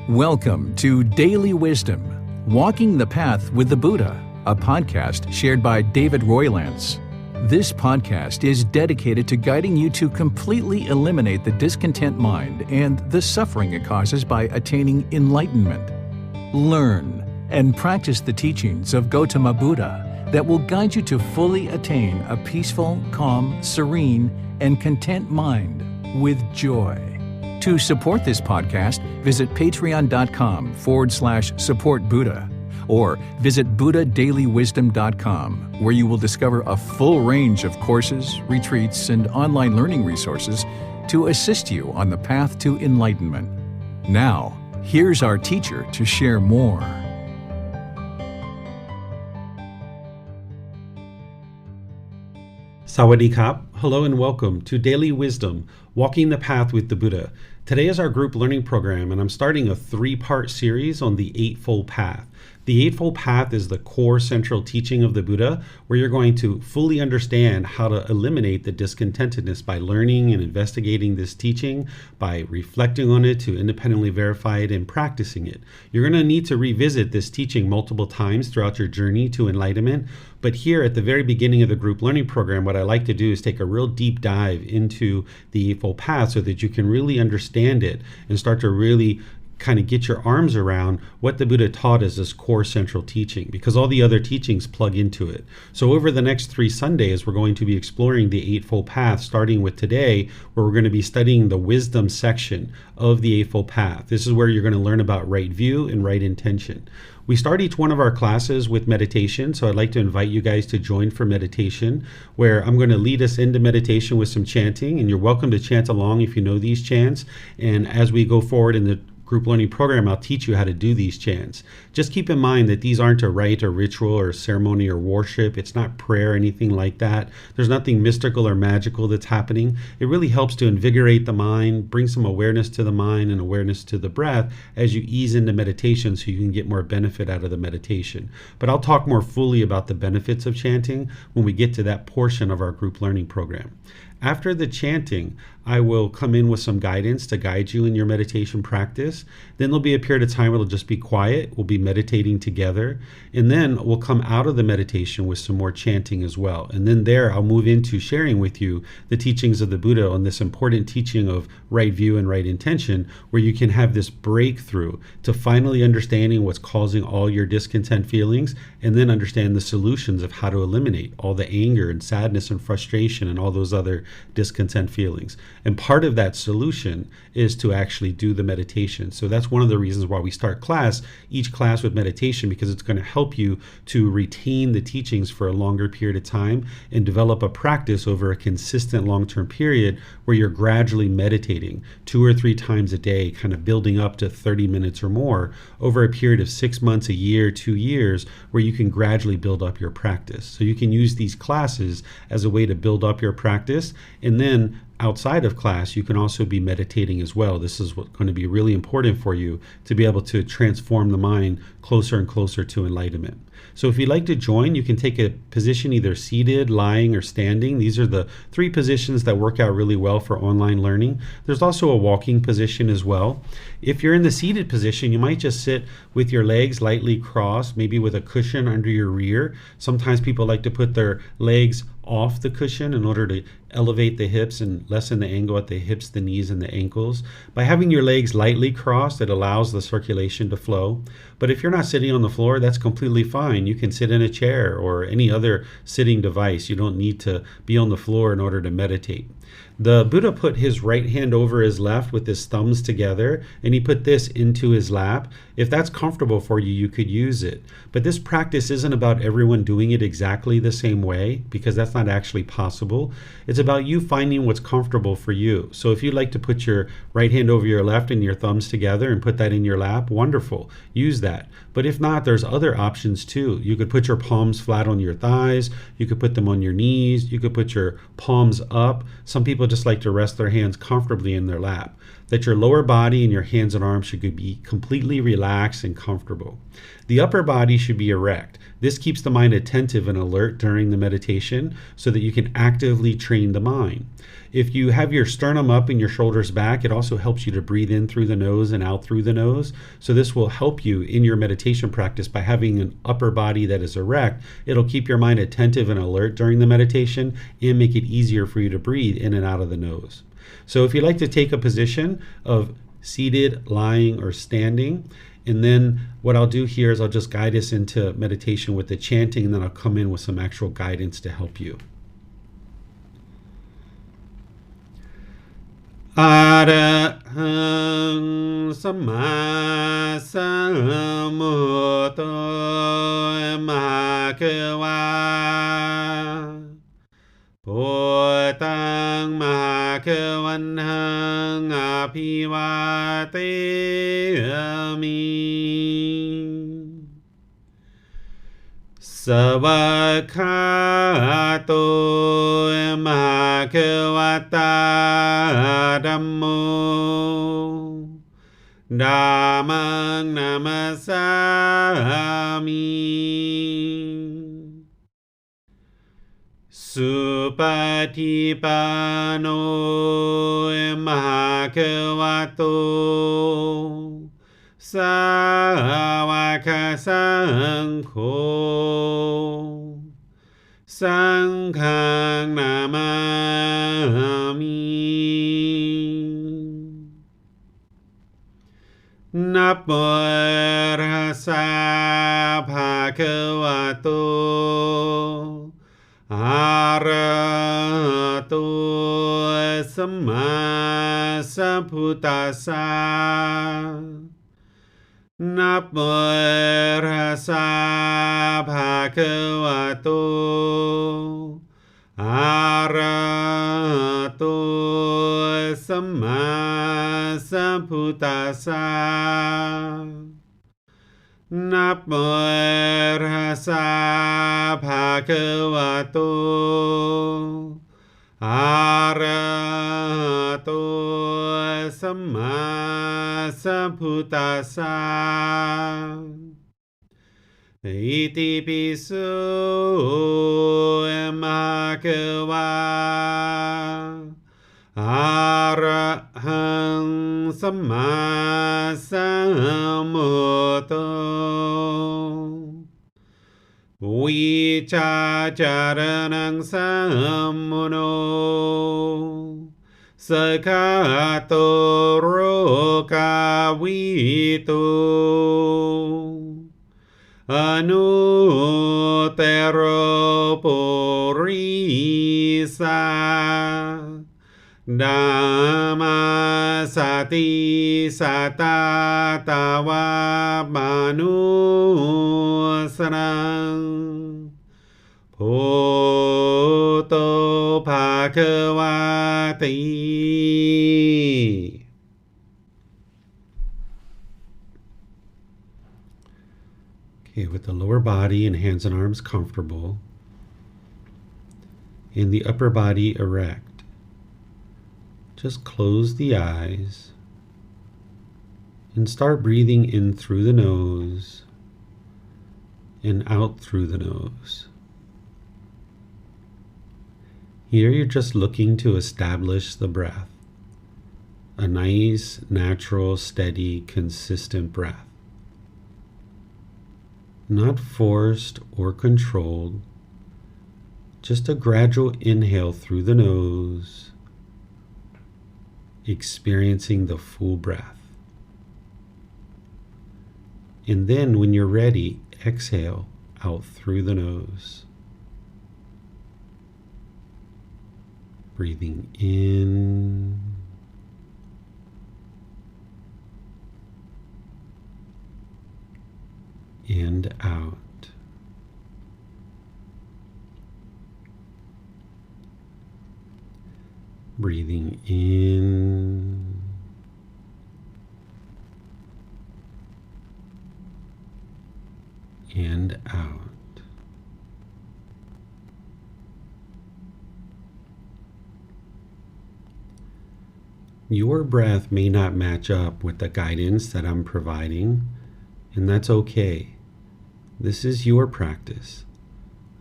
Welcome to Daily Wisdom, Walking the Path with the Buddha, a podcast shared by David Roylance. This podcast is dedicated to guiding you to completely eliminate the discontent mind and the suffering it causes by attaining enlightenment. Learn and practice the teachings of Gotama Buddha that will guide you to fully attain a peaceful, calm, serene, and content mind with joy. To support this podcast, visit patreon.com/support Buddha or visit buddhadailywisdom.com, where you will discover a full range of courses, retreats, and online learning resources to assist you on the path to enlightenment. Now, here's our teacher to share more. Sawadee Kap. Hello and welcome to Daily Wisdom, Walking the Path with the Buddha. Today is our group learning program, and I'm starting a 3-part series on the Eightfold Path. The Eightfold Path is the core central teaching of the Buddha, where you're going to fully understand how to eliminate the discontentedness by learning and investigating this teaching, by reflecting on it to independently verify it and practicing it. You're going to need to revisit this teaching multiple times throughout your journey to enlightenment. But here at the very beginning of the group learning program, what I like to do is take a real deep dive into the Eightfold Path so that you can really understand it and start to really kind of get your arms around what the Buddha taught as this core central teaching, because all the other teachings plug into it. So over the next 3 Sundays, we're going to be exploring the Eightfold Path, starting with today, where we're going to be studying the wisdom section of the Eightfold Path. This is where you're going to learn about right view and right intention. We start each one of our classes with meditation, so I'd like to invite you guys to join for meditation, where I'm going to lead us into meditation with some chanting, and you're welcome to chant along if you know these chants. And as we go forward in the group learning program, I'll teach you how to do these chants. Just keep in mind that these aren't a rite or ritual or ceremony or worship. It's not prayer or anything like that. There's nothing mystical or magical that's happening. It really helps to invigorate the mind, bring some awareness to the mind and awareness to the breath as you ease into meditation so you can get more benefit out of the meditation. But I'll talk more fully about the benefits of chanting when we get to that portion of our group learning program. After the chanting, I will come in with some guidance to guide you in your meditation practice. Then there'll be a period of time where it'll just be quiet. We'll be meditating together. And then we'll come out of the meditation with some more chanting as well. And then there, I'll move into sharing with you the teachings of the Buddha on this important teaching of right view and right intention, where you can have this breakthrough to finally understanding what's causing all your discontent feelings, and then understand the solutions of how to eliminate all the anger and sadness and frustration and all those other discontent feelings. And part of that solution is to actually do the meditation. So that's one of the reasons why we start each class with meditation, because it's going to help you to retain the teachings for a longer period of time and develop a practice over a consistent long-term period where you're gradually meditating 2 or 3 times a day, kind of building up to 30 minutes or more over a period of 6 months, a year, 2 years, where you can gradually build up your practice. So you can use these classes as a way to build up your practice, and then outside of class, you can also be meditating as well. This is what's going to be really important for you to be able to transform the mind closer and closer to enlightenment. So if you'd like to join, you can take a position either seated, lying, or standing. These are the 3 positions that work out really well for online learning. There's also a walking position as well. If you're in the seated position, you might just sit with your legs lightly crossed, maybe with a cushion under your rear. Sometimes people like to put their legs off the cushion in order to elevate the hips and lessen the angle at the hips, the knees, and the ankles. By having your legs lightly crossed, it allows the circulation to flow. But if you're not sitting on the floor, that's completely fine. You can sit in a chair or any other sitting device. You don't need to be on the floor in order to meditate. The Buddha put his right hand over his left with his thumbs together, and he put this into his lap. If that's comfortable for you, you could use it. But this practice isn't about everyone doing it exactly the same way, because that's not actually possible. It's about you finding what's comfortable for you. So if you'd like to put your right hand over your left and your thumbs together and put that in your lap, wonderful. Use that. But if not, there's other options too. You could put your palms flat on your thighs. You could put them on your knees. You could put your palms up. Some people just like to rest their hands comfortably in their lap. that your lower body and your hands and arms should be completely relaxed and comfortable. The upper body should be erect. This keeps the mind attentive and alert during the meditation so that you can actively train the mind. If you have your sternum up and your shoulders back, it also helps you to breathe in through the nose and out through the nose. So this will help you in your meditation practice by having an upper body that is erect. It'll keep your mind attentive and alert during the meditation and make it easier for you to breathe in and out of the nose. So if you like to take a position of seated, lying, or standing, and then what I'll do here is I'll just guide us into meditation with the chanting, and then I'll come in with some actual guidance to help you. Arahang Samma Sambuddho Mahakeva Bhutang Mahakevanhang Apivateyami Savakhato Mahakevata Dhammo Dhammang Namasami Supatipano Mahakevato Sāvaka Saṅkho Saṅghang Namami Namo Tassa Bhagavato Arahato Samma Sambuddhassa Namo Tassa Bhagavato Arahato Samma Sambuddhassa Namo Tassa Bhagavato Arahato Samma Sambuddhassa Iti pisu Bhagava Arahang Samma Sambuddho Vicacaranang Sammuno Sakhato Rokavito Anuttaro Purisa Dhamma Sati Satatawa Manusarang Bhutto Bhagavati. Okay, with the lower body and hands and arms comfortable, and the upper body erect, just close the eyes and start breathing in through the nose and out through the nose. Here you're just looking to establish the breath, a nice, natural, steady, consistent breath. Not forced or controlled, just a gradual inhale through the nose, experiencing the full breath. And then when you're ready, exhale out through the nose. Breathing in and out. Breathing in and out. Your breath may not match up with the guidance that I'm providing, and that's okay. This is your practice.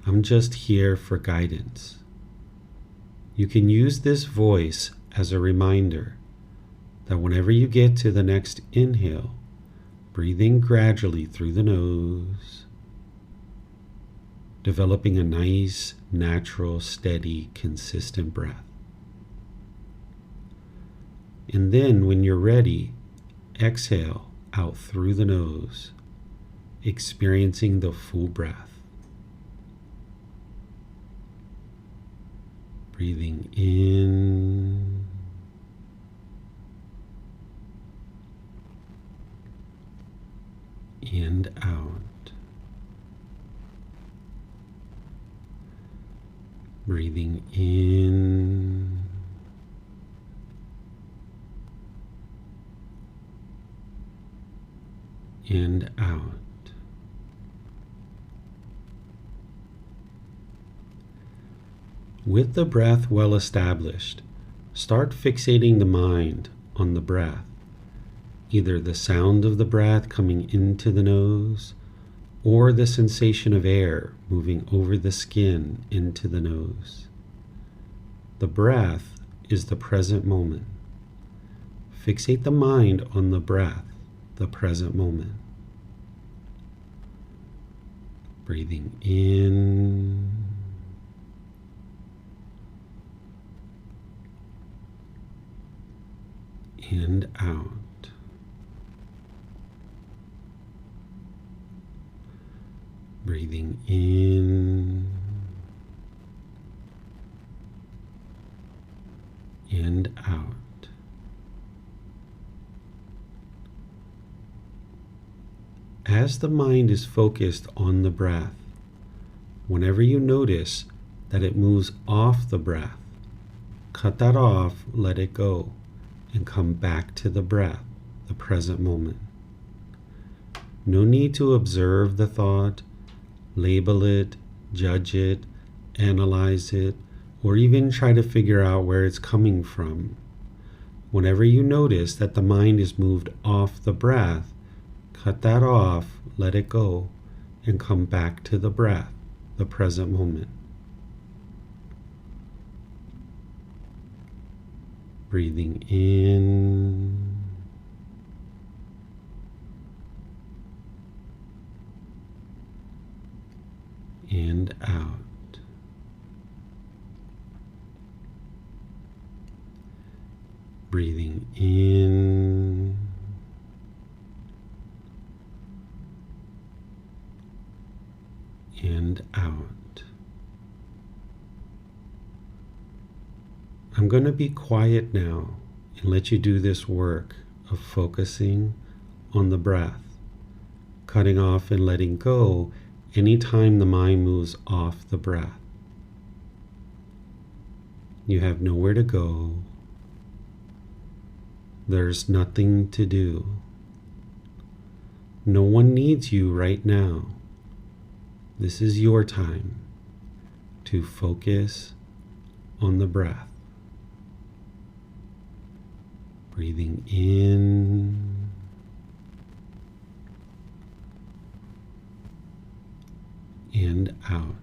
I'm just here for guidance. You can use this voice as a reminder that whenever you get to the next inhale, breathe in gradually through the nose, developing a nice, natural, steady, consistent breath. And then when you're ready, exhale out through the nose, experiencing the full breath. Breathing in and out. Breathing in and out. With the breath well established, start fixating the mind on the breath, either the sound of the breath coming into the nose or the sensation of air moving over the skin into the nose. The breath is the present moment. Fixate the mind on the breath, the present moment. Breathing in and out. Breathing in and out. As the mind is focused on the breath, whenever you notice that it moves off the breath, cut that off, let it go, and come back to the breath, the present moment. No need to observe the thought, label it, judge it, analyze it, or even try to figure out where it's coming from. Whenever you notice that the mind is moved off the breath, cut that off, let it go, and come back to the breath, the present moment. Breathing in and out. Breathing in and out. I'm going to be quiet now and let you do this work of focusing on the breath, cutting off and letting go anytime the mind moves off the breath. You have nowhere to go. There's nothing to do. No one needs you right now. This is your time to focus on the breath. Breathing in and out.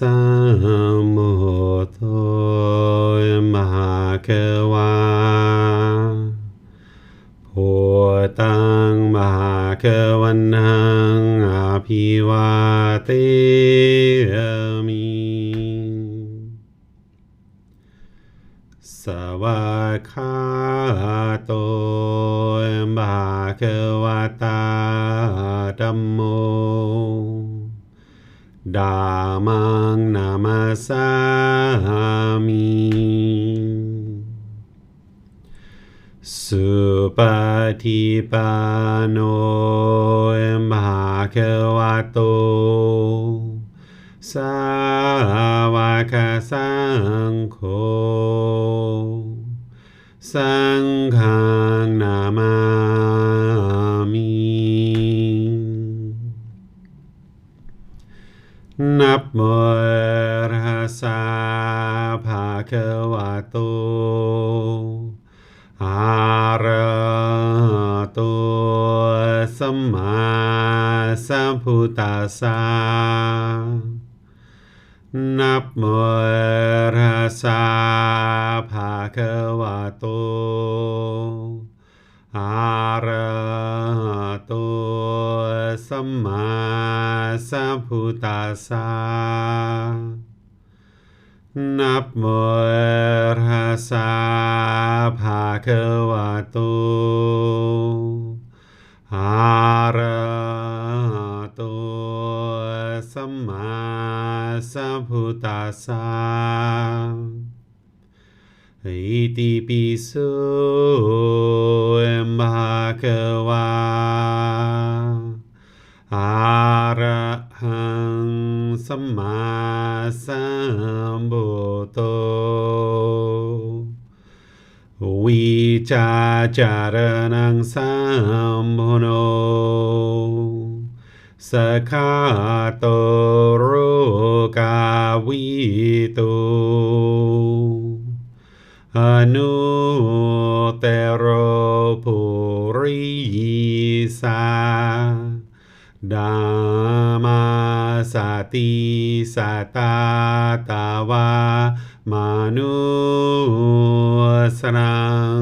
สัมพุทโธมหาเกวาพุทธังมหาเกวันนังอภิวาเทมิสวากขาโตภะคะวะตาธัมโมธัมมังนามัสสามิสุปฏิปันโนภะคะวะโตสาวกสังโฆสังฆังนามามินะโมตัสสะภะคะวะโตอะระหะโตสัมมาสัมพุทธัสสะนะโมตัสสะภะคะวะโตอะระหะโตสัมมาสัมพุทธัสสะนะโมตัสสะภะคะวะโตอะระหะโตสัมมาสัมพุทธัสสะอิติปิโสภะคะวะอะระหังสัมมาสัมพุทโธวิจาจารณังสัมพุโนสคาโตโรกาวิโตอนุเตโรปุริสาธัมมาสติสัตตาตาวามนุสรัง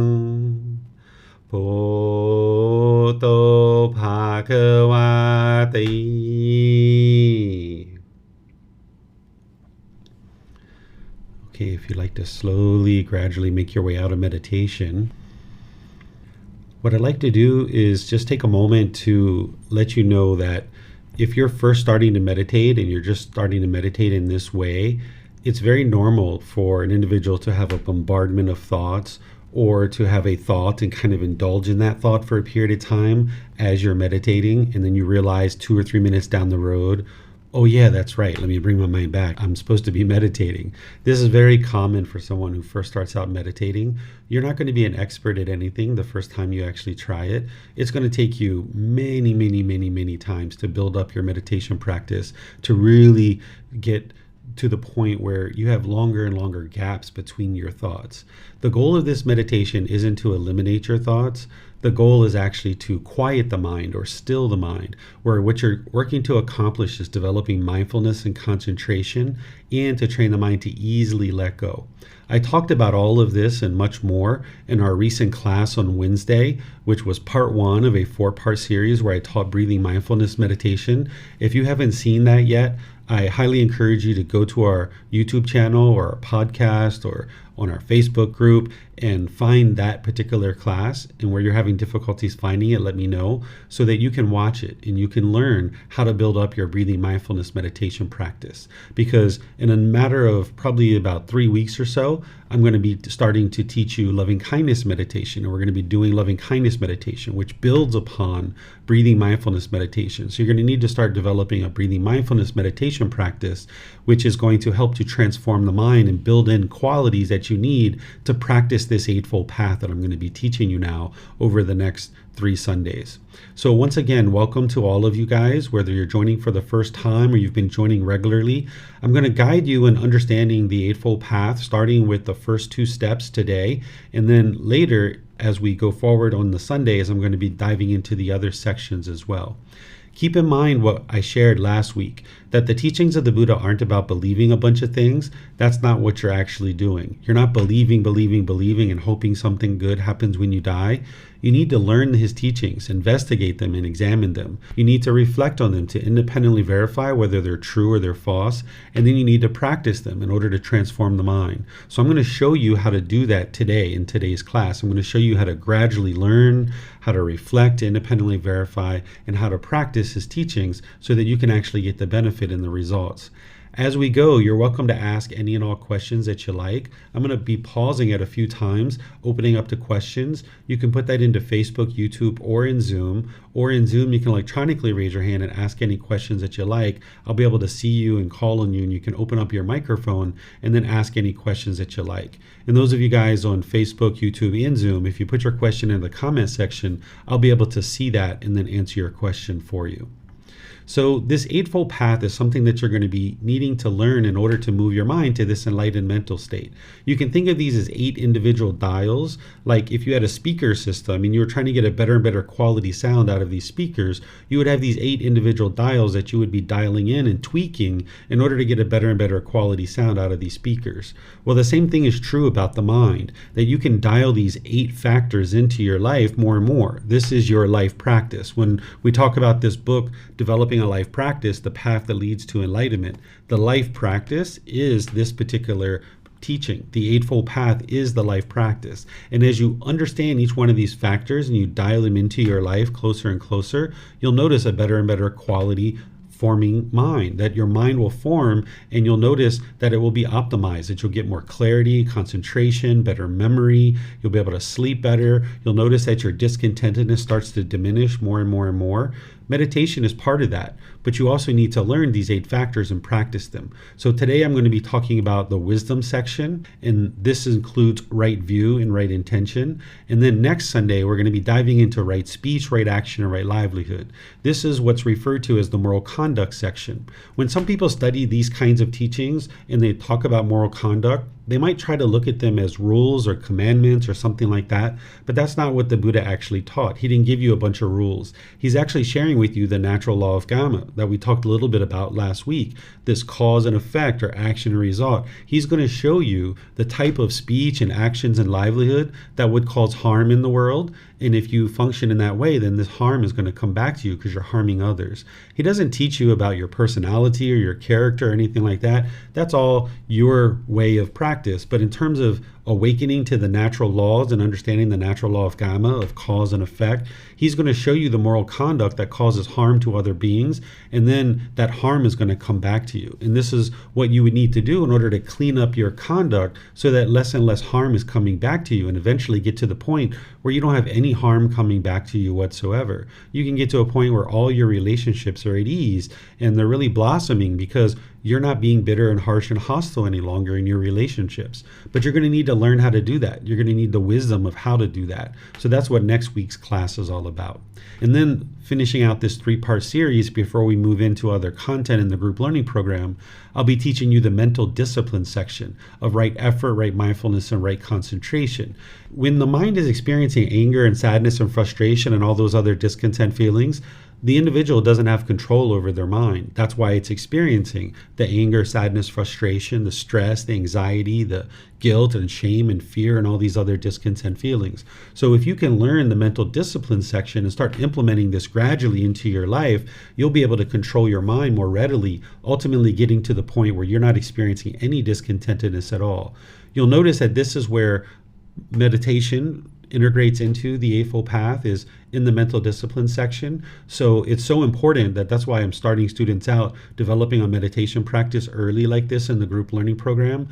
พุทโธภะคะวะติ Okay, if you'd like to slowly, gradually make your way out of meditation, what I'd like to do is just take a moment to let you know that if you're first starting to meditate and you're just starting to meditate in this way, it's very normal for an individual to have a bombardment of thoughts or to have a thought and kind of indulge in that thought for a period of time as you're meditating, and then you realize 2 or 3 minutes down the road, oh yeah, that's right, let me bring my mind back. I'm supposed to be meditating. This is very common for someone who first starts out meditating. You're not going to be an expert at anything the first time you actually try it. It's going to take you many times to build up your meditation practice, to really get to the point where you have longer and longer gaps between your thoughts. The goal of this meditation isn't to eliminate your thoughts. The goal is actually to quiet the mind or still the mind, where what you're working to accomplish is developing mindfulness and concentration, and to train the mind to easily let go. I talked about all of this and much more in our recent class on Wednesday, which was part 1 of a 4-part series where I taught breathing mindfulness meditation. If you haven't seen that yet, I highly encourage you to go to our YouTube channel or our podcast or on our Facebook group and find that particular class, and where you're having difficulties finding it, let me know so that you can watch it and you can learn how to build up your breathing mindfulness meditation practice. Because in a matter of probably about 3 weeks or so, I'm going to be starting to teach you loving kindness meditation, and we're going to be doing loving kindness meditation, which builds upon breathing mindfulness meditation. So you're going to need to start developing a breathing mindfulness meditation practice, which is going to help to transform the mind and build in qualities that you need to practice this Eightfold Path that I'm going to be teaching you now over the next 3 Sundays. So once again, welcome to all of you guys, whether you're joining for the first time or you've been joining regularly. I'm going to guide you in understanding the Eightfold Path, starting with the first 2 steps today, and then later, as we go forward on the Sundays, I'm going to be diving into the other sections as well. Keep in mind what I shared last week, that the teachings of the Buddha aren't about believing a bunch of things. That's not what you're actually doing. You're not believing, and hoping something good happens when you die. You need to learn his teachings, investigate them, and examine them. You need to reflect on them to independently verify whether they're true or they're false, and then you need to practice them in order to transform the mind. So I'm going to show you how to do that today in today's class. I'm going to show you how to gradually learn, how to reflect, independently verify, and how to practice his teachings so that you can actually get the benefit and the results. As we go, you're welcome to ask any and all questions that you like. I'm going to be pausing it a few times, opening up to questions. You can put that into Facebook, YouTube, or in Zoom. Or in Zoom, you can electronically raise your hand and ask any questions that you like. I'll be able to see you and call on you, and you can open up your microphone and then ask any questions that you like. And those of you guys on Facebook, YouTube, and Zoom, if you put your question in the comment section, I'll be able to see that and then answer your question for you. So this Eightfold Path is something that you're going to be needing to learn in order to move your mind to this enlightened mental state. You can think of these as 8 individual dials. Like if you had a speaker system and you were trying to get a better and better quality sound out of these speakers, you would have these 8 individual dials that you would be dialing in and tweaking in order to get a better and better quality sound out of these speakers. Well, the same thing is true about the mind, that you can dial these 8 factors into your life more and more. This is your life practice. When we talk about this book, Developing a Life Practice, the path that leads to enlightenment, the life practice is this particular teaching. The Eightfold Path is the life practice. And as you understand each one of these factors and you dial them into your life closer and closer, you'll notice a better and better quality forming mind, that your mind will form, and you'll notice that it will be optimized, that you'll get more clarity, concentration, better memory, you'll be able to sleep better. You'll notice that your discontentedness starts to diminish more and more and more. Meditation is part of that, but you also need to learn these 8 factors and practice them. So today I'm going to be talking about the wisdom section, and this includes right view and right intention. And then next Sunday, we're going to be diving into right speech, right action, and right livelihood. This is what's referred to as the moral conduct section. When some people study these kinds of teachings and they talk about moral conduct, they might try to look at them as rules or commandments or something like that, but that's not what the Buddha actually taught. He didn't give you a bunch of rules. He's actually sharing with you the natural law of Gotama that we talked a little bit about last week, this cause and effect or action and result. He's going to show you the type of speech and actions and livelihood that would cause harm in the world. And if you function in that way, then this harm is going to come back to you because you're harming others. He doesn't teach you about your personality or your character or anything like that. That's all your way of practice. But in terms of awakening to the natural laws and understanding the natural law of Gotama, of cause and effect, he's going to show you the moral conduct that causes harm to other beings, and then that harm is going to come back to you. And this is what you would need to do in order to clean up your conduct so that less and less harm is coming back to you, and eventually get to the point where you don't have any harm coming back to you whatsoever. You can get to a point where all your relationships are at ease and they're really blossoming because you're not being bitter and harsh and hostile any longer in your relationships. But you're going to need to learn how to do that. You're going to need the wisdom of how to do that. So that's what next week's class is all about. And then finishing out this 3-part series before we move into other content in the group learning program, I'll be teaching you the mental discipline section of right effort, right mindfulness, and right concentration. When the mind is experiencing anger and sadness and frustration and all those other discontent feelings, the individual doesn't have control over their mind. That's why it's experiencing the anger, sadness, frustration, the stress, the anxiety, the guilt and shame and fear and all these other discontent feelings. So if you can learn the mental discipline section and start implementing this gradually into your life, you'll be able to control your mind more readily, ultimately getting to the point where you're not experiencing any discontentedness at all. You'll notice that this is where meditation integrates into the Eightfold Path, is in the mental discipline section. So it's so important that's why I'm starting students out developing a meditation practice early like this in the group learning program.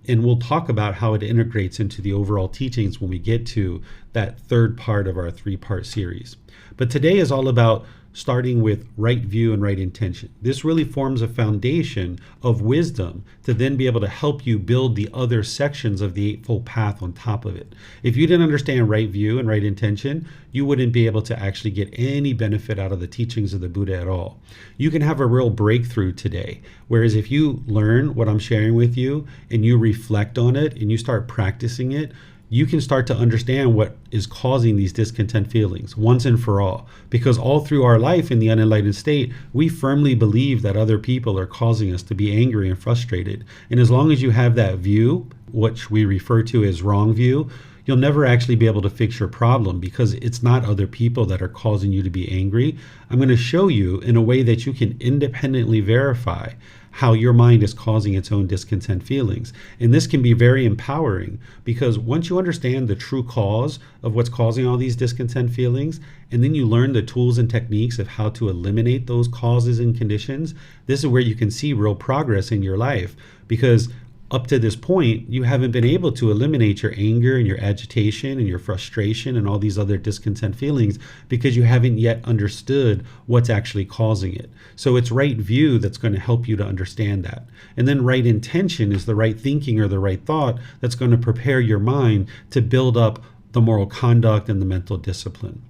And we'll talk about how it integrates into the overall teachings when we get to that 3rd part of our 3-part series. But today is all about starting with right view and right intention. This really forms a foundation of wisdom to then be able to help you build the other sections of the Eightfold Path on top of it. If you didn't understand right view and right intention, you wouldn't be able to actually get any benefit out of the teachings of the Buddha at all. You can have a real breakthrough today. Whereas if you learn what I'm sharing with you and you reflect on it and you start practicing it, you can start to understand what is causing these discontent feelings once and for all. Because all through our life in the unenlightened state, we firmly believe that other people are causing us to be angry and frustrated. And as long as you have that view, which we refer to as wrong view, you'll never actually be able to fix your problem, because it's not other people that are causing you to be angry. I'm going to show you in a way that you can independently verify how your mind is causing its own discontent feelings. And this can be very empowering, because once you understand the true cause of what's causing all these discontent feelings, and then you learn the tools and techniques of how to eliminate those causes and conditions, this is where you can see real progress in your life. Because up to this point, you haven't been able to eliminate your anger and your agitation and your frustration and all these other discontent feelings, because you haven't yet understood what's actually causing it. So it's right view that's going to help you to understand that. And then right intention is the right thinking or the right thought that's going to prepare your mind to build up the moral conduct and the mental discipline.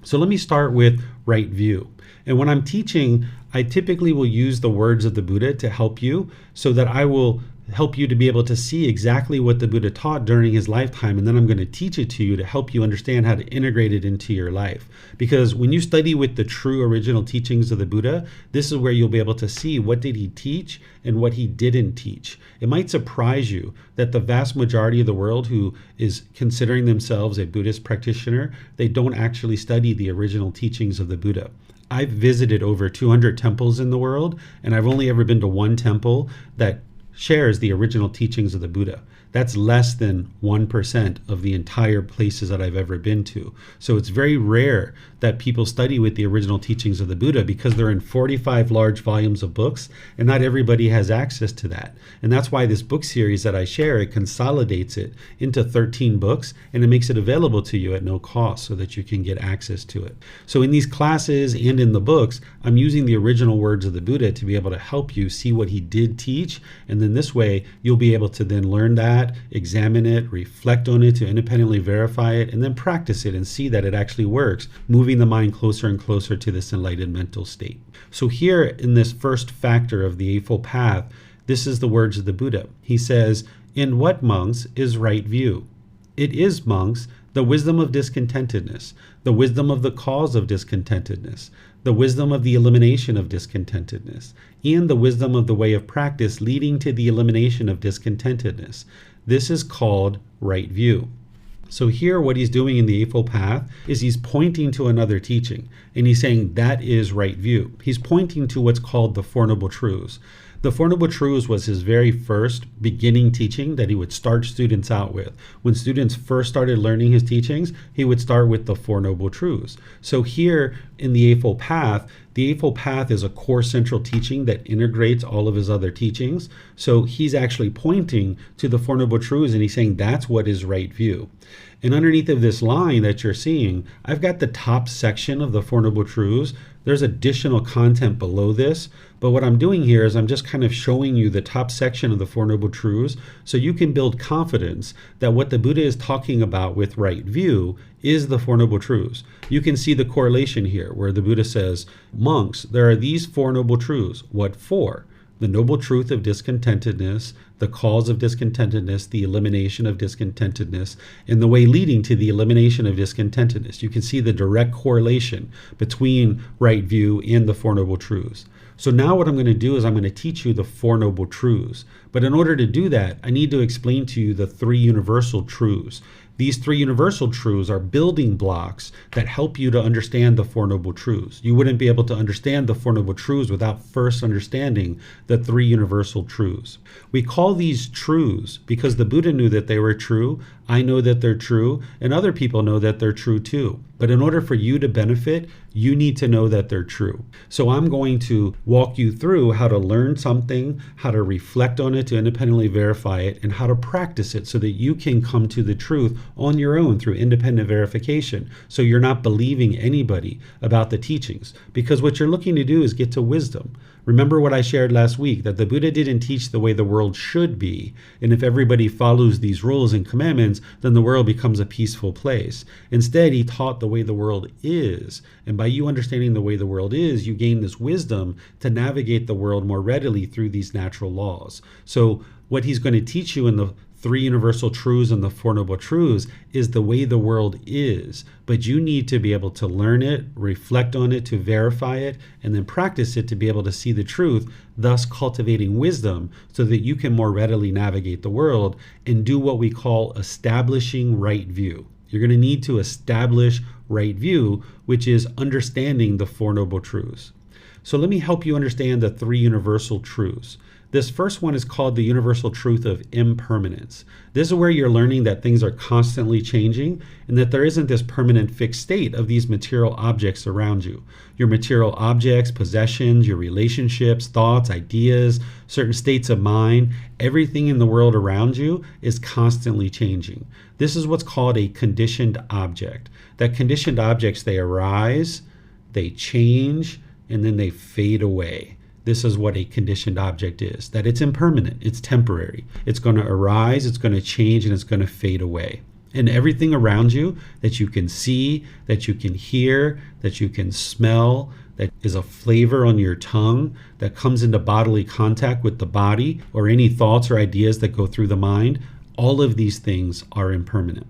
So let me start with right view. And when I'm teaching, I typically will use the words of the Buddha to help you, so that I will help you to be able to see exactly what the Buddha taught during his lifetime, and then I'm going to teach it to you to help you understand how to integrate it into your life. Because when you study with the true original teachings of the Buddha, this is where you'll be able to see what did he teach and what he didn't teach. It might surprise you that the vast majority of the world who is considering themselves a Buddhist practitioner, they don't actually study the original teachings of the Buddha. I've visited over 200 temples in the world, and I've only ever been to one temple that shares the original teachings of the Buddha. That's less than 1% of the entire places that I've ever been to. So it's very rare that people study with the original teachings of the Buddha, because they're in 45 large volumes of books, and not everybody has access to that. And that's why this book series that I share, it consolidates it into 13 books, and it makes it available to you at no cost so that you can get access to it. So in these classes and in the books, I'm using the original words of the Buddha to be able to help you see what he did teach. And then this way, you'll be able to then learn that, examine it, reflect on it to independently verify it, and then practice it and see that it actually works, moving the mind closer and closer to this enlightened mental state. So here in this first factor of the Eightfold Path, this is the words of the Buddha. He says, "In what, monks, is right view? It is, monks, the wisdom of discontentedness, the wisdom of the cause of discontentedness, the wisdom of the elimination of discontentedness, and the wisdom of the way of practice leading to the elimination of discontentedness. This is called right view." So here what he's doing in the Eightfold Path is he's pointing to another teaching, and he's saying that is right view. He's pointing to what's called the Four Noble Truths. The Four Noble Truths was his very first beginning teaching that he would start students out with. When students first started learning his teachings, he would start with the Four Noble Truths. So here in the Eightfold Path is a core central teaching that integrates all of his other teachings. So he's actually pointing to the Four Noble Truths, and he's saying that's what is right view. And underneath of this line that you're seeing, I've got the top section of the Four Noble Truths. There's additional content below this, but what I'm doing here is I'm just kind of showing you the top section of the Four Noble Truths so you can build confidence that what the Buddha is talking about with right view is the Four Noble Truths. You can see the correlation here where the Buddha says, "Monks, there are these Four Noble Truths." What for? The noble truth of discontentedness, the cause of discontentedness, the elimination of discontentedness, and the way leading to the elimination of discontentedness. You can see the direct correlation between right view and the Four Noble Truths. So now what I'm going to do is I'm going to teach you the Four Noble Truths. But in order to do that, I need to explain to you the three universal truths. These three universal truths are building blocks that help you to understand the Four Noble Truths. You wouldn't be able to understand the Four Noble Truths without first understanding the three universal truths. We call these truths because the Buddha knew that they were true, I know that they're true, and other people know that they're true too. But in order for you to benefit, you need to know that they're true. So I'm going to walk you through how to learn something, how to reflect on it to independently verify it, and how to practice it so that you can come to the truth on your own through independent verification. So you're not believing anybody about the teachings, because what you're looking to do is get to wisdom. Remember what I shared last week, that the Buddha didn't teach the way the world should be. And if everybody follows these rules and commandments, then the world becomes a peaceful place. Instead, he taught the way the world is. And by you understanding the way the world is, you gain this wisdom to navigate the world more readily through these natural laws. So what he's going to teach you in the three universal truths and the Four Noble Truths is the way the world is, but you need to be able to learn it, reflect on it to verify it, and then practice it to be able to see the truth, thus cultivating wisdom so that you can more readily navigate the world and do what we call establishing right view. You're going to need to establish right view, which is understanding the Four Noble Truths. So let me help you understand the three universal truths. This first one is called the universal truth of impermanence. This is where you're learning that things are constantly changing and that there isn't this permanent fixed state of these material objects around you. Your material objects, possessions, your relationships, thoughts, ideas, certain states of mind, everything in the world around you is constantly changing. This is what's called a conditioned object. That conditioned objects, they arise, they change, and then they fade away. This is what a conditioned object is, that it's impermanent, it's temporary. It's going to arise, it's going to change, and it's going to fade away. And everything around you that you can see, that you can hear, that you can smell, that is a flavor on your tongue, that comes into bodily contact with the body, or any thoughts or ideas that go through the mind, all of these things are impermanent.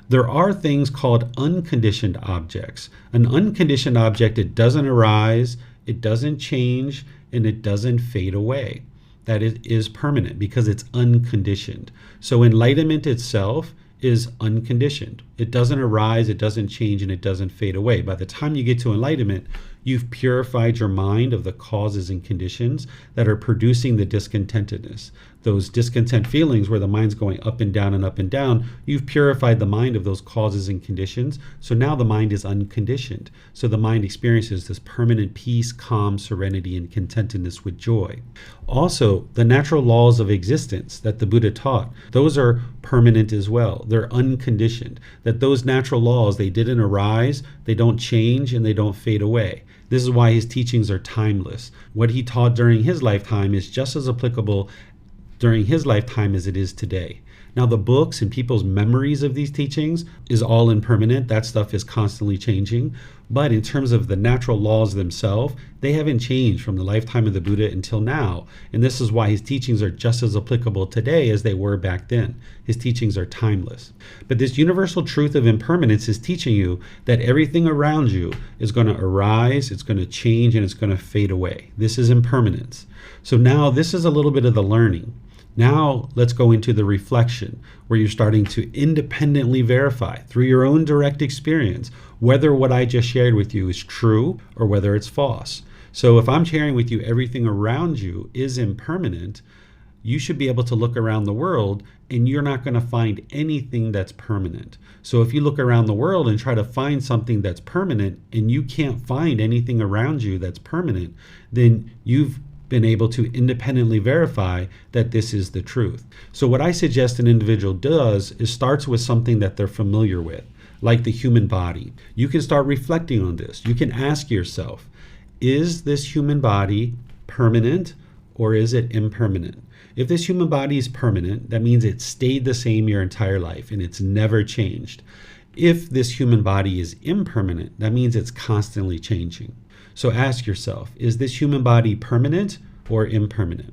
There are things called unconditioned objects. An unconditioned object, it doesn't arise, it doesn't change, and it doesn't fade away. That it is permanent because it's unconditioned. So enlightenment itself is unconditioned. It doesn't arise, it doesn't change, and it doesn't fade away. By the time you get to enlightenment, you've purified your mind of the causes and conditions that are producing the discontentedness. Those discontent feelings where the mind's going up and down and up and down, you've purified the mind of those causes and conditions. So now the mind is unconditioned. So the mind experiences this permanent peace, calm, serenity, and contentedness with joy. Also, the natural laws of existence that the Buddha taught, those are permanent as well. They're unconditioned. That those natural laws, they didn't arise, they don't change, and they don't fade away. This is why his teachings are timeless. What he taught during his lifetime is just as applicable during his lifetime as it is today. Now, the books and people's memories of these teachings is all impermanent. That stuff is constantly changing. But in terms of the natural laws themselves, they haven't changed from the lifetime of the Buddha until now. And this is why his teachings are just as applicable today as they were back then. His teachings are timeless. But this universal truth of impermanence is teaching you that everything around you is going to arise, it's going to change, and it's going to fade away. This is impermanence. So now this is a little bit of the learning. Now let's go into the reflection, where you're starting to independently verify through your own direct experience whether what I just shared with you is true or whether it's false. So if I'm sharing with you everything around you is impermanent, you should be able to look around the world and you're not going to find anything that's permanent. So if you look around the world and try to find something that's permanent and you can't find anything around you that's permanent, then you've been able to independently verify that this is the truth. So what I suggest an individual does is starts with something that they're familiar with, like the human body. You can start reflecting on this. You can ask yourself, is this human body permanent or is it impermanent? If this human body is permanent, that means it stayed the same your entire life and it's never changed. If this human body is impermanent, that means it's constantly changing. So ask yourself, is this human body permanent or impermanent?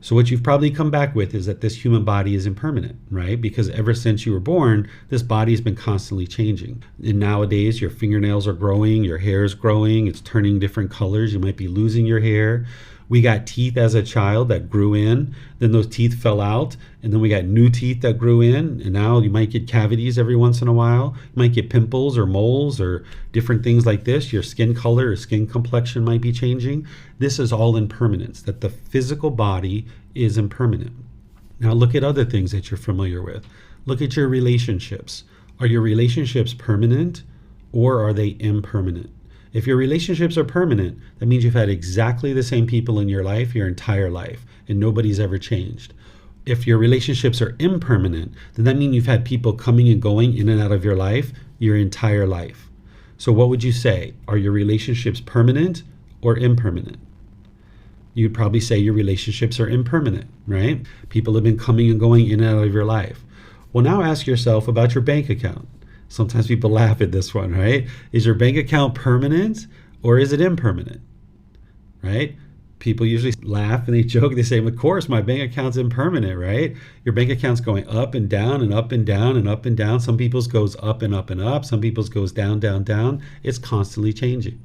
So what you've probably come back with is that this human body is impermanent, right? Because ever since you were born, this body has been constantly changing. And nowadays, your fingernails are growing, your hair is growing, it's turning different colors. You might be losing your hair. We got teeth as a child that grew in, then those teeth fell out, and then we got new teeth that grew in, and now you might get cavities every once in a while. You might get pimples or moles or different things like this. Your skin color or skin complexion might be changing. This is all impermanence, that the physical body is impermanent. Now look at other things that you're familiar with. Look at your relationships. Are your relationships permanent or are they impermanent? If your relationships are permanent, that means you've had exactly the same people in your life your entire life, and nobody's ever changed. If your relationships are impermanent, then that means you've had people coming and going in and out of your life your entire life. So what would you say? Are your relationships permanent or impermanent? You'd probably say your relationships are impermanent, right? People have been coming and going in and out of your life. Well, now ask yourself about your bank account. Sometimes people laugh at this one, right? Is your bank account permanent or is it impermanent, right? People usually laugh and they joke. They say, of course, my bank account's impermanent, right? Your bank account's going up and down and up and down and up and down. Some people's goes up and up and up. Some people's goes down, down, down. It's constantly changing.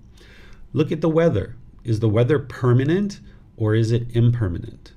Look at the weather. Is the weather permanent or is it impermanent?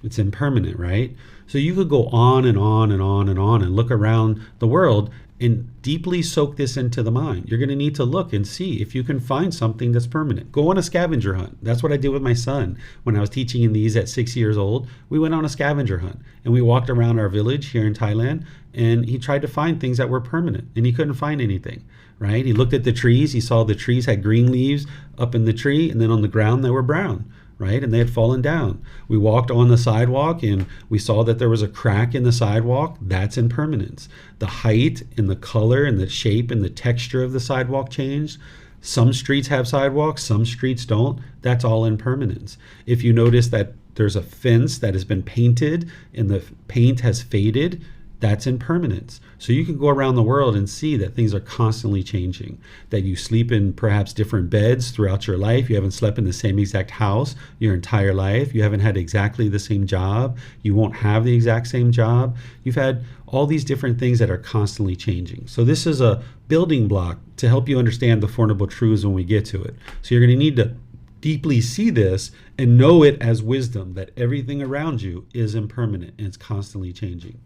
It's impermanent, right? So you could go on and on and on and on and look around the world and deeply soak this into the mind. You're going to need to look and see if you can find something that's permanent. Go on a scavenger hunt. That's what I did with my son when I was teaching in these at 6 years old. We went on a scavenger hunt and we walked around our village here in Thailand, and he tried to find things that were permanent and he couldn't find anything, right? He looked at the trees. He saw the trees had green leaves up in the tree, and then on the ground they were brown, right? And they had fallen down. We walked on the sidewalk and we saw that there was a crack in the sidewalk. That's impermanence. The height and the color and the shape and the texture of the sidewalk changed. Some streets have sidewalks, some streets don't. That's all impermanence. If you notice that there's a fence that has been painted and the paint has faded, that's impermanence. So you can go around the world and see that things are constantly changing, that you sleep in perhaps different beds throughout your life. You haven't slept in the same exact house your entire life. You haven't had exactly the same job. You won't have the exact same job. You've had all these different things that are constantly changing. So this is a building block to help you understand the Four Noble Truths when we get to it. So you're going to need to deeply see this and know it as wisdom, that everything around you is impermanent and it's constantly changing.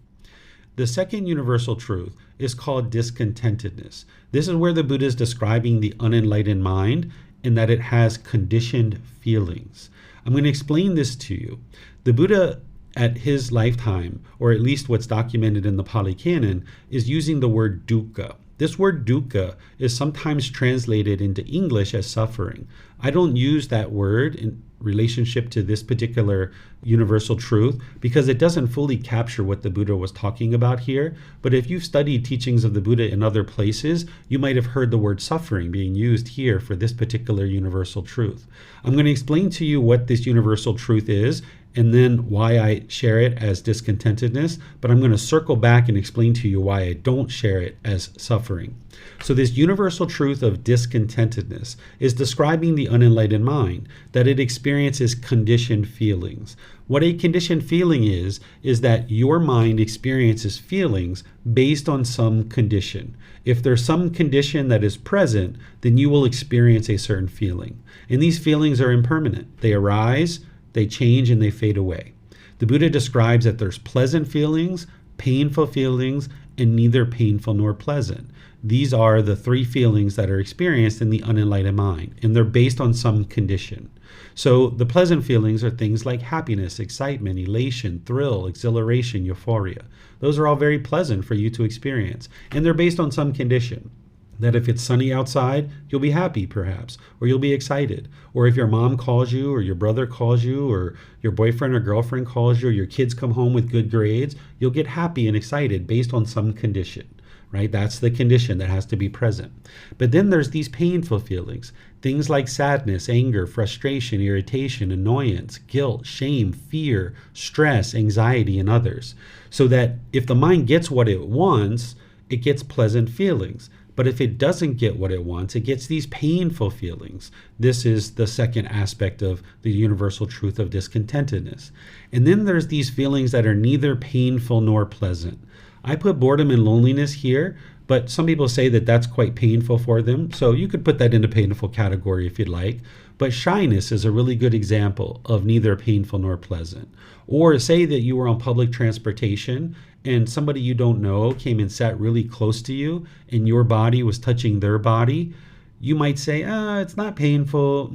The second universal truth is called discontentedness. This is where the Buddha is describing the unenlightened mind and that it has conditioned feelings. I'm going to explain this to you. The Buddha at his lifetime, or at least what's documented in the Pali Canon, is using the word dukkha. This word dukkha is sometimes translated into English as suffering. I don't use that word in relationship to this particular universal truth because it doesn't fully capture what the Buddha was talking about here. But if you've studied teachings of the Buddha in other places, you might have heard the word suffering being used here for this particular universal truth. I'm going to explain to you what this universal truth is and then why I share it as discontentedness, but I'm going to circle back and explain to you why I don't share it as suffering. So this universal truth of discontentedness is describing the unenlightened mind, that it experiences conditioned feelings. What a conditioned feeling is that your mind experiences feelings based on some condition. If there's some condition that is present, then you will experience a certain feeling. And these feelings are impermanent. They arise, they change, and they fade away. The Buddha describes that there's pleasant feelings, painful feelings, and neither painful nor pleasant. These are the three feelings that are experienced in the unenlightened mind, and they're based on some condition. So the pleasant feelings are things like happiness, excitement, elation, thrill, exhilaration, euphoria. Those are all very pleasant for you to experience, and they're based on some condition. That if it's sunny outside, you'll be happy perhaps, or you'll be excited. Or if your mom calls you, or your brother calls you, or your boyfriend or girlfriend calls you, or your kids come home with good grades, you'll get happy and excited based on some condition, right? That's the condition that has to be present. But then there's these painful feelings, things like sadness, anger, frustration, irritation, annoyance, guilt, shame, fear, stress, anxiety, and others. So that if the mind gets what it wants, it gets pleasant feelings. But if it doesn't get what it wants, it gets these painful feelings. This is the second aspect of the universal truth of discontentedness. And then there's these feelings that are neither painful nor pleasant. I put boredom and loneliness here, but some people say that that's quite painful for them. So you could put that in a painful category if you'd like. But shyness is a really good example of neither painful nor pleasant. Or say that you were on public transportation and somebody you don't know came and sat really close to you and your body was touching their body. You might say, it's not painful,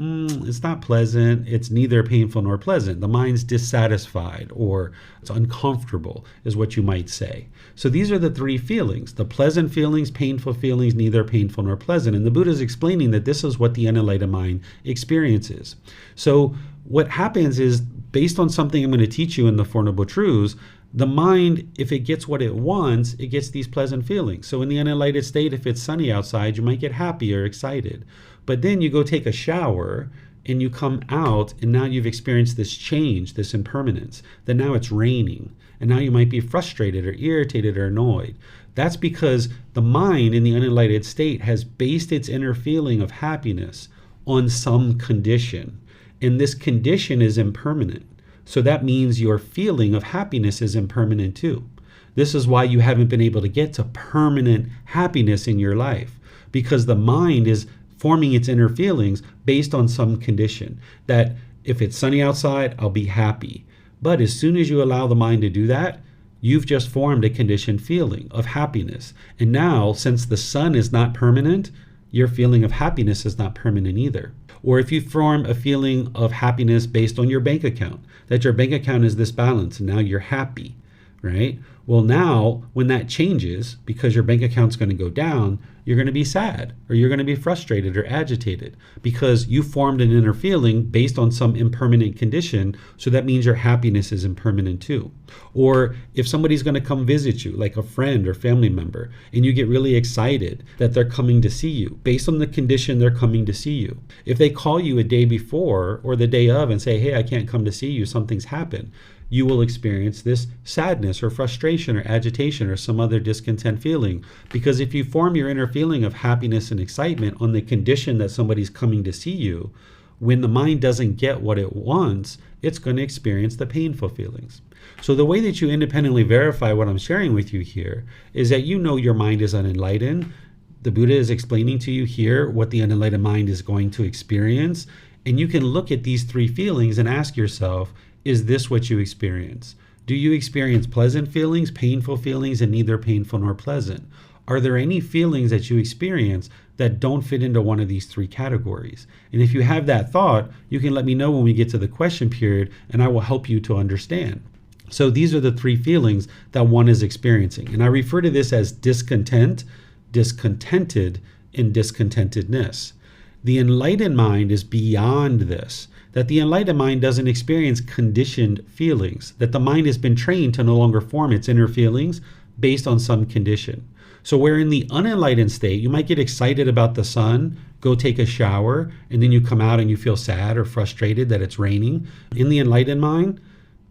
it's not pleasant, it's neither painful nor pleasant. The mind's dissatisfied or it's uncomfortable is what you might say. So these are the three feelings, the pleasant feelings, painful feelings, neither painful nor pleasant. And the Buddha is explaining that this is what the unenlightened mind experiences. So what happens is, based on something I'm going to teach you in the Four Noble Truths, the mind, if it gets what it wants, it gets these pleasant feelings. So in the unenlightened state, if it's sunny outside, you might get happy or excited. But then you go take a shower and you come out and now you've experienced this change, this impermanence. Then now it's raining and now you might be frustrated or irritated or annoyed. That's because the mind in the unenlightened state has based its inner feeling of happiness on some condition. And this condition is impermanent. So that means your feeling of happiness is impermanent too. This is why you haven't been able to get to permanent happiness in your life, because the mind is forming its inner feelings based on some condition that if it's sunny outside, I'll be happy. But as soon as you allow the mind to do that, you've just formed a conditioned feeling of happiness. And now, since the sun is not permanent, your feeling of happiness is not permanent either. Or if you form a feeling of happiness based on your bank account, that your bank account is this balance and now you're happy, right? Well, now when that changes, because your bank account's going to go down, you're going to be sad or you're going to be frustrated or agitated because you formed an inner feeling based on some impermanent condition. So that means your happiness is impermanent too. Or if somebody's going to come visit you, like a friend or family member, and you get really excited that they're coming to see you based on the condition they're coming to see you. If they call you a day before or the day of and say, hey, I can't come to see you, something's happened, you will experience this sadness or frustration or agitation or some other discontent feeling. Because if you form your inner feeling of happiness and excitement on the condition that somebody's coming to see you, when the mind doesn't get what it wants, it's going to experience the painful feelings. So the way that you independently verify what I'm sharing with you here is that you know your mind is unenlightened. The Buddha is explaining to you here what the unenlightened mind is going to experience. And you can look at these three feelings and ask yourself, is this what you experience? Do you experience pleasant feelings, painful feelings, and neither painful nor pleasant? Are there any feelings that you experience that don't fit into one of these three categories? And if you have that thought, you can let me know when we get to the question period, and I will help you to understand. So these are the three feelings that one is experiencing. And I refer to this as discontent, discontented, and discontentedness. The enlightened mind is beyond this. That the enlightened mind doesn't experience conditioned feelings, that the mind has been trained to no longer form its inner feelings based on some condition. So where in the unenlightened state, you might get excited about the sun, go take a shower, and then you come out and you feel sad or frustrated that it's raining. In the enlightened mind,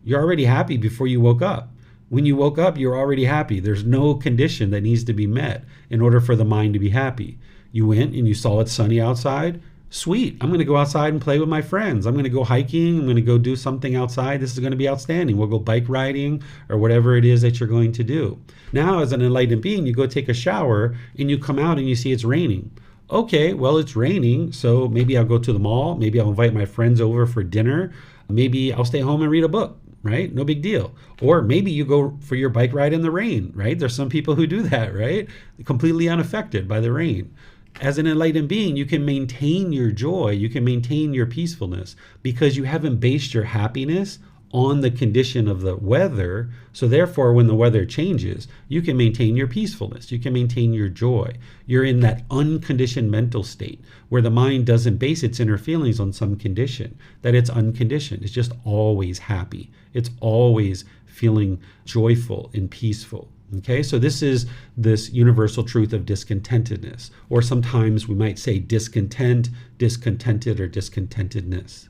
you're already happy before you woke up. When you woke up, you're already happy. There's no condition that needs to be met in order for the mind to be happy. You went and you saw it's sunny outside. Sweet, I'm going to go outside and play with my friends. I'm going to go hiking. I'm going to go do something outside. This is going to be outstanding. We'll go bike riding or whatever it is that you're going to do. Now, as an enlightened being, you go take a shower and you come out and you see it's raining. Okay, well, it's raining, so maybe I'll go to the mall. Maybe I'll invite my friends over for dinner. Maybe I'll stay home and read a book, right? No big deal. Or maybe you go for your bike ride in the rain, right? There's some people who do that, right? Completely unaffected by the rain. As an enlightened being, you can maintain your joy, you can maintain your peacefulness because you haven't based your happiness on the condition of the weather. So therefore, when the weather changes, you can maintain your peacefulness, you can maintain your joy. You're in that unconditioned mental state where the mind doesn't base its inner feelings on some condition, that it's unconditioned. It's just always happy. It's always feeling joyful and peaceful. Okay, so this is this universal truth of discontentedness, or sometimes we might say discontent, discontented, or discontentedness.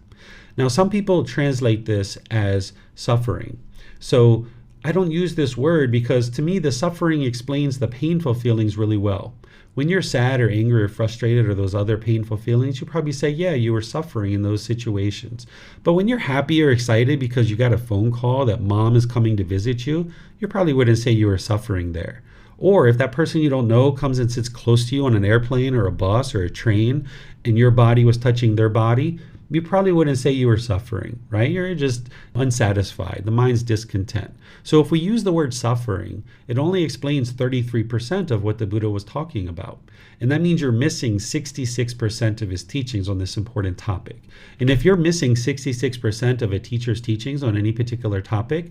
Now, some people translate this as suffering. So I don't use this word because to me, the suffering explains the painful feelings really well. When you're sad or angry or frustrated or those other painful feelings, you probably say, yeah, you were suffering in those situations. But when you're happy or excited because you got a phone call that mom is coming to visit you, you probably wouldn't say you were suffering there. Or if that person you don't know comes and sits close to you on an airplane or a bus or a train and your body was touching their body, you probably wouldn't say you were suffering, right? You're just unsatisfied. The mind's discontent. So if we use the word suffering, it only explains 33% of what the Buddha was talking about. And that means you're missing 66% of his teachings on this important topic. And if you're missing 66% of a teacher's teachings on any particular topic,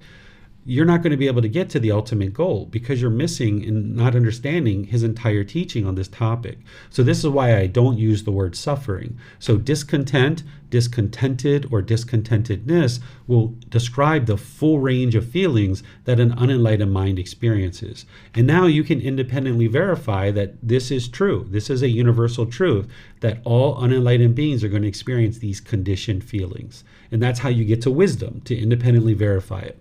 you're not going to be able to get to the ultimate goal because you're missing and not understanding his entire teaching on this topic. So this is why I don't use the word suffering. So discontent, discontented, or discontentedness will describe the full range of feelings that an unenlightened mind experiences. And now you can independently verify that this is true. This is a universal truth that all unenlightened beings are going to experience these conditioned feelings. And that's how you get to wisdom, to independently verify it.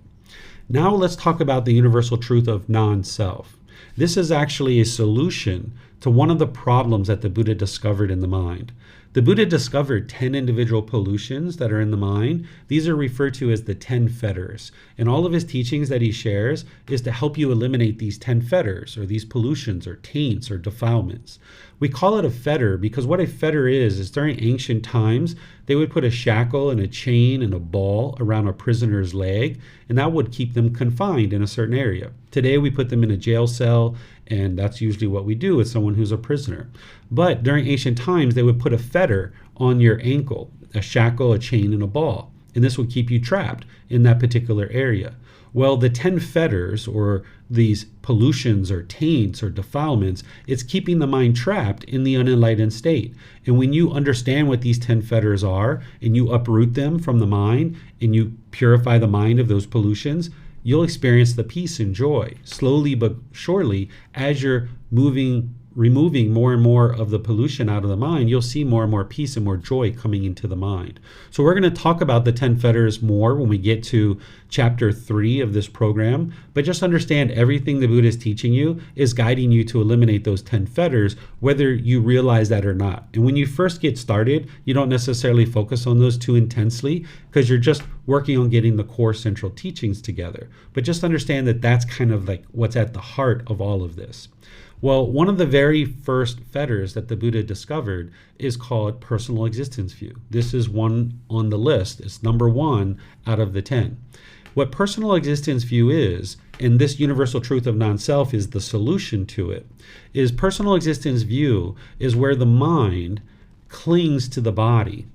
Now let's talk about the universal truth of non-self. This is actually a solution to one of the problems that the Buddha discovered in the mind. The Buddha discovered 10 individual pollutions that are in the mind. These are referred to as the 10 fetters. And all of his teachings that he shares is to help you eliminate these 10 fetters, or these pollutions, or taints, or defilements. We call it a fetter because what a fetter is during ancient times, they would put a shackle and a chain and a ball around a prisoner's leg, and that would keep them confined in a certain area. Today we put them in a jail cell, and that's usually what we do with someone who's a prisoner. But during ancient times, they would put a fetter on your ankle, a shackle, a chain, and a ball, and this would keep you trapped in that particular area. Well, the 10 fetters, or these pollutions or taints or defilements, it's keeping the mind trapped in the unenlightened state. And when you understand what these 10 fetters are, and you uproot them from the mind, and you purify the mind of those pollutions, you'll experience the peace and joy, slowly but surely. As you're removing more and more of the pollution out of the mind, you'll see more and more peace and more joy coming into the mind. So we're going to talk about the 10 fetters more when we get to chapter 3 of this program, but just understand everything the Buddha is teaching you is guiding you to eliminate those 10 fetters, whether you realize that or not. And when you first get started, you don't necessarily focus on those too intensely because you're just working on getting the core central teachings together. But just understand that that's kind of like what's at the heart of all of this. Well, one of the very first fetters that the Buddha discovered is called personal existence view. This is one on the list. It's number 1 out of the 10. What personal existence view is, and this universal truth of non-self is the solution to it, is personal existence view is where the mind clings to the body,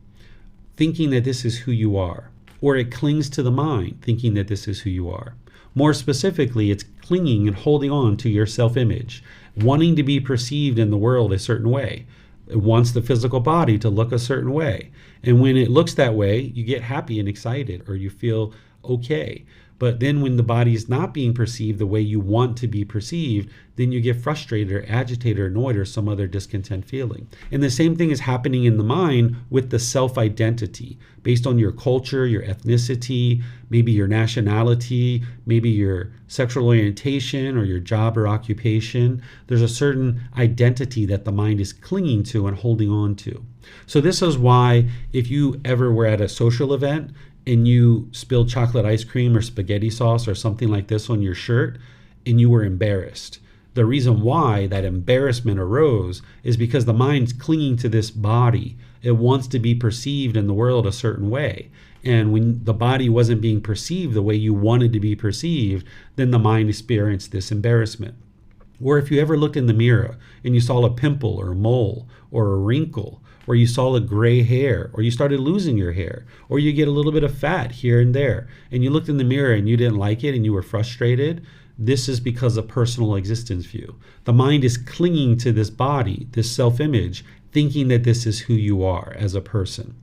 thinking that this is who you are, or it clings to the mind, thinking that this is who you are. More specifically, it's clinging and holding on to your self-image, wanting to be perceived in the world a certain way. It wants the physical body to look a certain way. And when it looks that way, you get happy and excited, or you feel okay. But then when the body is not being perceived the way you want to be perceived, then you get frustrated or agitated or annoyed or some other discontent feeling. And the same thing is happening in the mind with the self-identity based on your culture, your ethnicity, maybe your nationality, maybe your sexual orientation or your job or occupation. There's a certain identity that the mind is clinging to and holding on to. So this is why if you ever were at a social event and you spilled chocolate ice cream or spaghetti sauce or something like this on your shirt and you were embarrassed, the reason why that embarrassment arose is because the mind's clinging to this body. It wants to be perceived in the world a certain way. And when the body wasn't being perceived the way you wanted to be perceived, then the mind experienced this embarrassment. Or if you ever looked in the mirror and you saw a pimple or a mole or a wrinkle, or you saw a gray hair, or you started losing your hair, or you get a little bit of fat here and there, and you looked in the mirror and you didn't like it and you were frustrated, this is because of personal existence view. The mind is clinging to this body, this self-image, thinking that this is who you are as a person.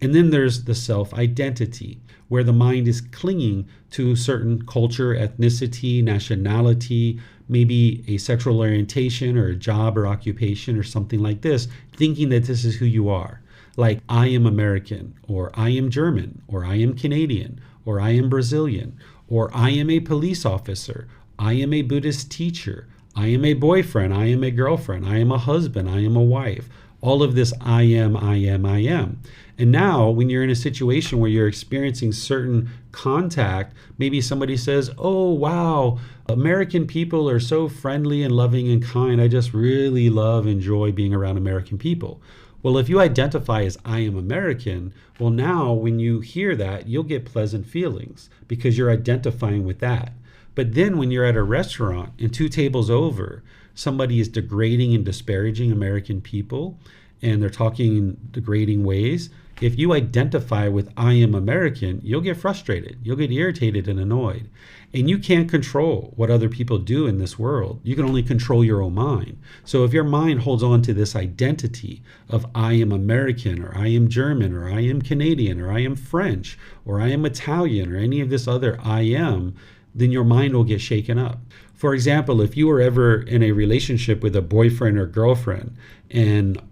And then there's the self-identity, where the mind is clinging to certain culture, ethnicity, nationality, maybe a sexual orientation or a job or occupation or something like this, thinking that this is who you are. Like, I am American, or I am German, or I am Canadian, or I am Brazilian, or I am a police officer, I am a Buddhist teacher, I am a boyfriend, I am a girlfriend, I am a husband, I am a wife. All of this I am. And now when you're in a situation where you're experiencing certain contact, maybe somebody says, oh, wow, American people are so friendly and loving and kind. I just really enjoy being around American people. Well, if you identify as I am American, well, now when you hear that, you'll get pleasant feelings because you're identifying with that. But then when you're at a restaurant and 2 tables over, somebody is degrading and disparaging American people, and they're talking in degrading ways, if you identify with I am American, you'll get frustrated, you'll get irritated and annoyed. And you can't control what other people do in this world. You can only control your own mind. So if your mind holds on to this identity of I am American, or I am German, or I am Canadian, or I am French, or I am Italian, or any of this other I am, then your mind will get shaken up. For example, if you were ever in a relationship with a boyfriend or girlfriend,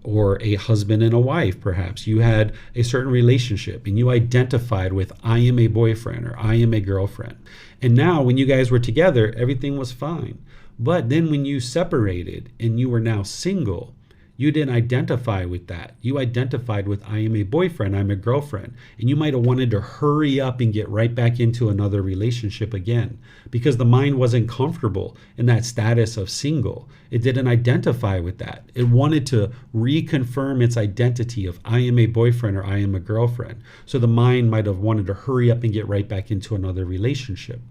or a husband and a wife, perhaps you had a certain relationship and you identified with I am a boyfriend or I am a girlfriend. And now when you guys were together, everything was fine. But then when you separated and you were now single, You didn't identify with that. You identified with, I am a boyfriend, I'm a girlfriend. And you might have wanted to hurry up and get right back into another relationship again because the mind wasn't comfortable in that status of single. It didn't identify with that. It wanted to reconfirm its identity of, I am a boyfriend or I am a girlfriend. So the mind might have wanted to hurry up and get right back into another relationship.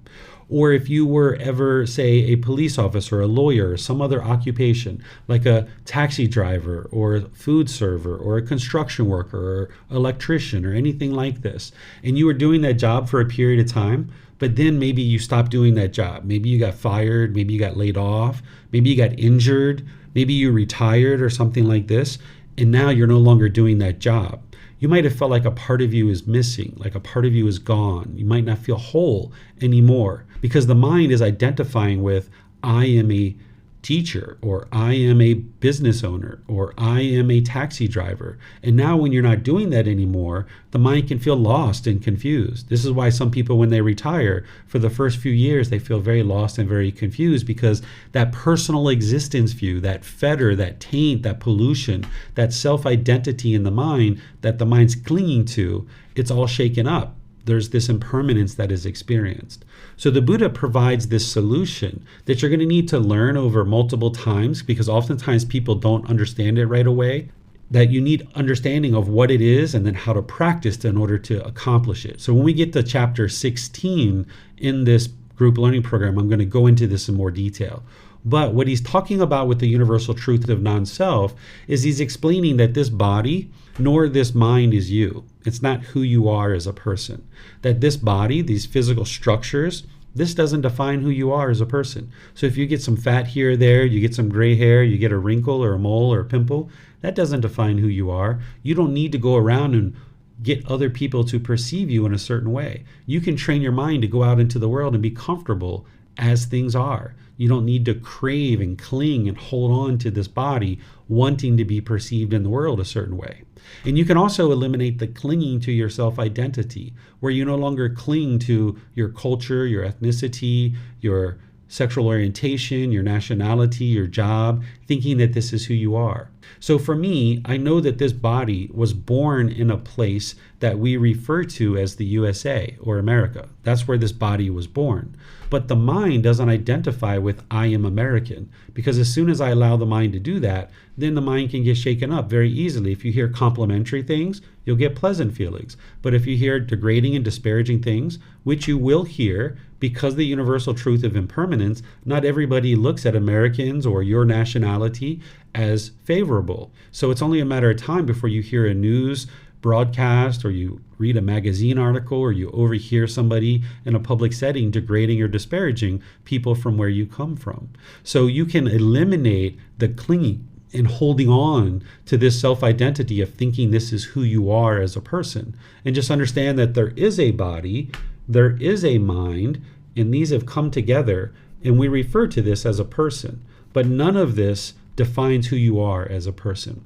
Or if you were ever, say, a police officer, a lawyer, or some other occupation, like a taxi driver or a food server or a construction worker or electrician or anything like this, and you were doing that job for a period of time, but then maybe you stopped doing that job. Maybe you got fired, maybe you got laid off, maybe you got injured, maybe you retired or something like this, and now you're no longer doing that job. You might have felt like a part of you is missing, like a part of you is gone. You might not feel whole anymore because the mind is identifying with, I am a teacher, or I am a business owner, or I am a taxi driver. And now when you're not doing that anymore, the mind can feel lost and confused. This is why some people, when they retire, for the first few years, they feel very lost and very confused because that personal existence view, that fetter, that taint, that pollution, that self-identity in the mind that the mind's clinging to, it's all shaken up. There's this impermanence that is experienced. So the Buddha provides this solution that you're going to need to learn over multiple times because oftentimes people don't understand it right away, that you need understanding of what it is and then how to practice in order to accomplish it. So when we get to chapter 16 in this group learning program, I'm going to go into this in more detail. But what he's talking about with the universal truth of non-self is he's explaining that this body nor this mind is you. It's not who you are as a person. That this body, these physical structures, this doesn't define who you are as a person. So if you get some fat here or there, you get some gray hair, you get a wrinkle or a mole or a pimple, that doesn't define who you are. You don't need to go around and get other people to perceive you in a certain way. You can train your mind to go out into the world and be comfortable as things are. You don't need to crave and cling and hold on to this body wanting to be perceived in the world a certain way. And you can also eliminate the clinging to your self-identity, where you no longer cling to your culture, your ethnicity, your sexual orientation, your nationality, your job, thinking that this is who you are. So for me, I know that this body was born in a place that we refer to as the USA or America. That's where this body was born. But the mind doesn't identify with I am American, because as soon as I allow the mind to do that, then the mind can get shaken up very easily. If you hear complimentary things, you'll get pleasant feelings. But if you hear degrading and disparaging things, which you will hear because the universal truth of impermanence, not everybody looks at Americans or your nationality as favorable. So it's only a matter of time before you hear a news broadcast or you read a magazine article or you overhear somebody in a public setting degrading or disparaging people from where you come from. So you can eliminate the clinging and holding on to this self-identity of thinking this is who you are as a person, and just understand that there is a body, there is a mind, and these have come together, and we refer to this as a person, but none of this defines who you are as a person.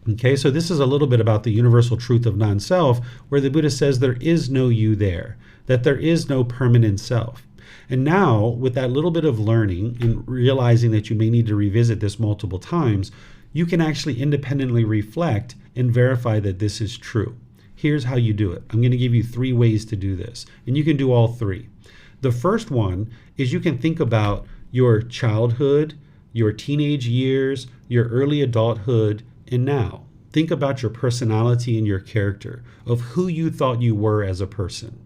Okay, so this is a little bit about the universal truth of non-self, where the Buddha says there is no you there, that there is no permanent self. And now, with that little bit of learning and realizing that you may need to revisit this multiple times, you can actually independently reflect and verify that this is true. Here's how you do it. I'm going to give you 3 ways to do this, and you can do all 3. The first one is you can think about your childhood, your teenage years, your early adulthood, and now. Think about your personality and your character, of who you thought you were as a person,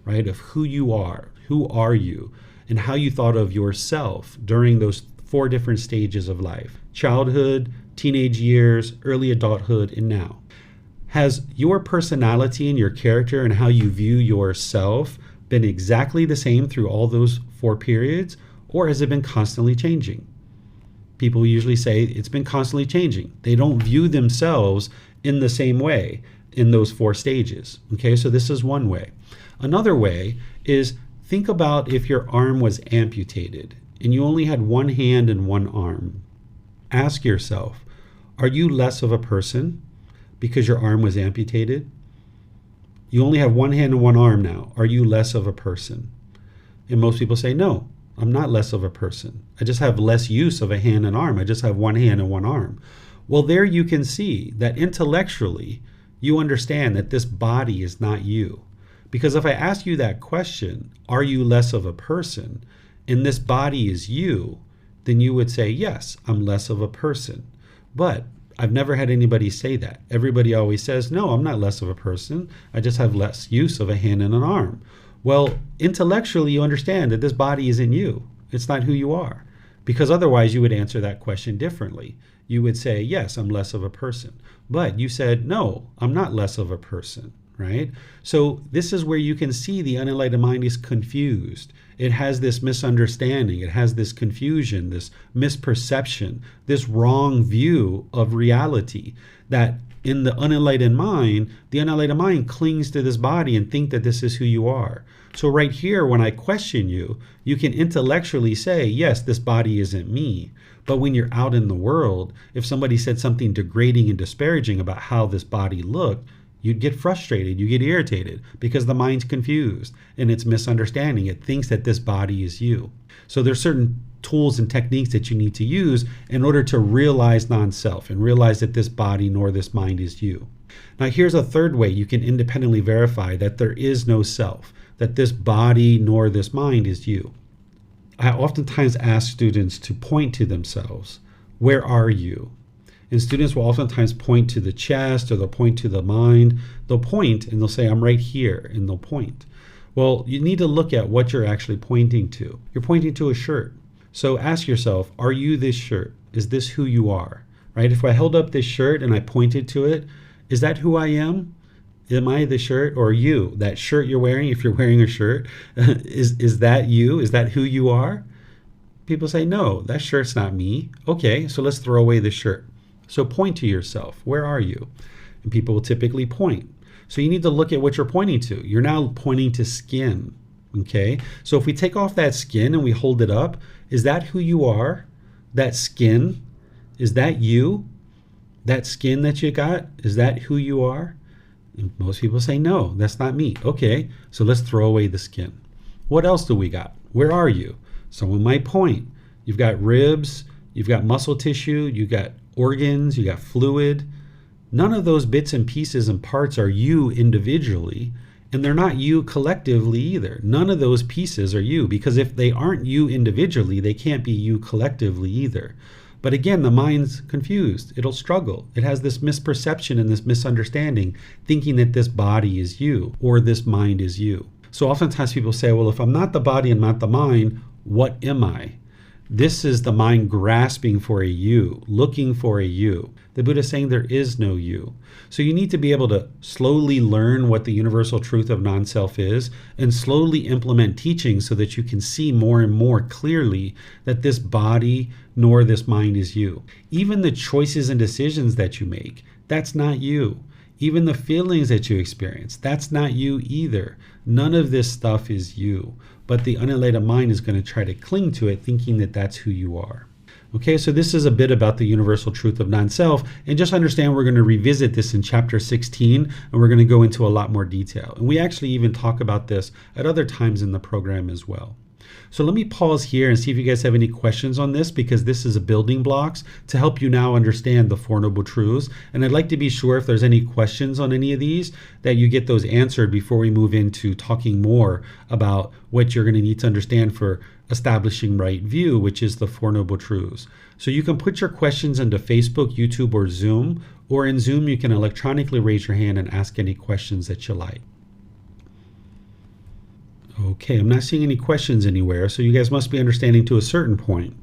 right? Of who you are. Who are you? And how you thought of yourself during those 4 different stages of life. Childhood, teenage years, early adulthood, and now. Has your personality and your character and how you view yourself been exactly the same through all those 4 periods? Or has it been constantly changing? People usually say it's been constantly changing. They don't view themselves in the same way in those 4 stages. Okay, so this is one way. Another way is think about if your arm was amputated and you only had one hand and one arm. Ask yourself, are you less of a person because your arm was amputated? You only have one hand and one arm now. Are you less of a person? And most people say, no, I'm not less of a person. I just have less use of a hand and arm. I just have one hand and one arm. Well, there you can see that intellectually, you understand that this body is not you. Because if I ask you that question, are you less of a person, and this body is you, then you would say, yes, I'm less of a person. But I've never had anybody say that. Everybody always says, no, I'm not less of a person. I just have less use of a hand and an arm. Well, intellectually, you understand that this body isn't you. It's not who you are. Because otherwise, you would answer that question differently. You would say, yes, I'm less of a person. But you said, no, I'm not less of a person, right? So this is where you can see the unenlightened mind is confused. It has this misunderstanding. It has this confusion, this misperception, this wrong view of reality, that in the unenlightened mind clings to this body and think that this is who you are. So right here, when I question you, you can intellectually say, yes, this body isn't me. But when you're out in the world, if somebody said something degrading and disparaging about how this body looked, you'd get frustrated, you get irritated, because the mind's confused and it's misunderstanding. It thinks that this body is you. So there's certain tools and techniques that you need to use in order to realize non-self and realize that this body nor this mind is you. Now here's a third way you can independently verify that there is no self, that this body nor this mind is you. I oftentimes ask students to point to themselves. Where are you? And students will oftentimes point to the chest, or they'll point to the mind. They'll point and they'll say, I'm right here, and they'll point. Well, you need to look at what you're actually pointing to. You're pointing to a shirt. So ask yourself, are you this shirt? Is this who you are? Right? If I held up this shirt and I pointed to it, is that who I am? Am I the shirt, or you? That shirt you're wearing, if you're wearing a shirt, is that you? Is that who you are? People say, no, that shirt's not me. Okay, so let's throw away the shirt. So point to yourself. Where are you? And people will typically point. So you need to look at what you're pointing to. You're now pointing to skin. Okay, so if we take off that skin and we hold it up, is that who you are? That skin? Is that you? That skin that you got? Is that who you are? And most people say, no, that's not me. Okay, so let's throw away the skin. What else do we got? Where are you? Someone might point. You've got ribs, you've got muscle tissue, you've got organs, you got fluid. None of those bits and pieces and parts are you individually, and they're not you collectively either. None of those pieces are you, because if they aren't you individually, they can't be you collectively either. But again, the mind's confused. It'll struggle. It has this misperception and this misunderstanding, thinking that this body is you or this mind is you. So oftentimes people say, well, if I'm not the body and not the mind, what am I? This is the mind grasping for a you, looking for a you. The Buddha is saying there is no you. So you need to be able to slowly learn what the universal truth of non-self is and slowly implement teaching so that you can see more and more clearly that this body nor this mind is you. Even the choices and decisions that you make, that's not you. Even the feelings that you experience, that's not you either. None of this stuff is you. But the unenlightened mind is going to try to cling to it, thinking that that's who you are. Okay, so this is a bit about the universal truth of non-self, and just understand we're going to revisit this in chapter 16, and we're going to go into a lot more detail. And we actually even talk about this at other times in the program as well. So let me pause here and see if you guys have any questions on this, because this is a building blocks to help you now understand the Four Noble Truths. And I'd like to be sure if there's any questions on any of these, that you get those answered before we move into talking more about what you're going to need to understand for establishing right view, which is the Four Noble Truths. So you can put your questions into Facebook, YouTube, or Zoom, or in Zoom you can electronically raise your hand and ask any questions that you like. Okay, I'm not seeing any questions anywhere, so you guys must be understanding to a certain point.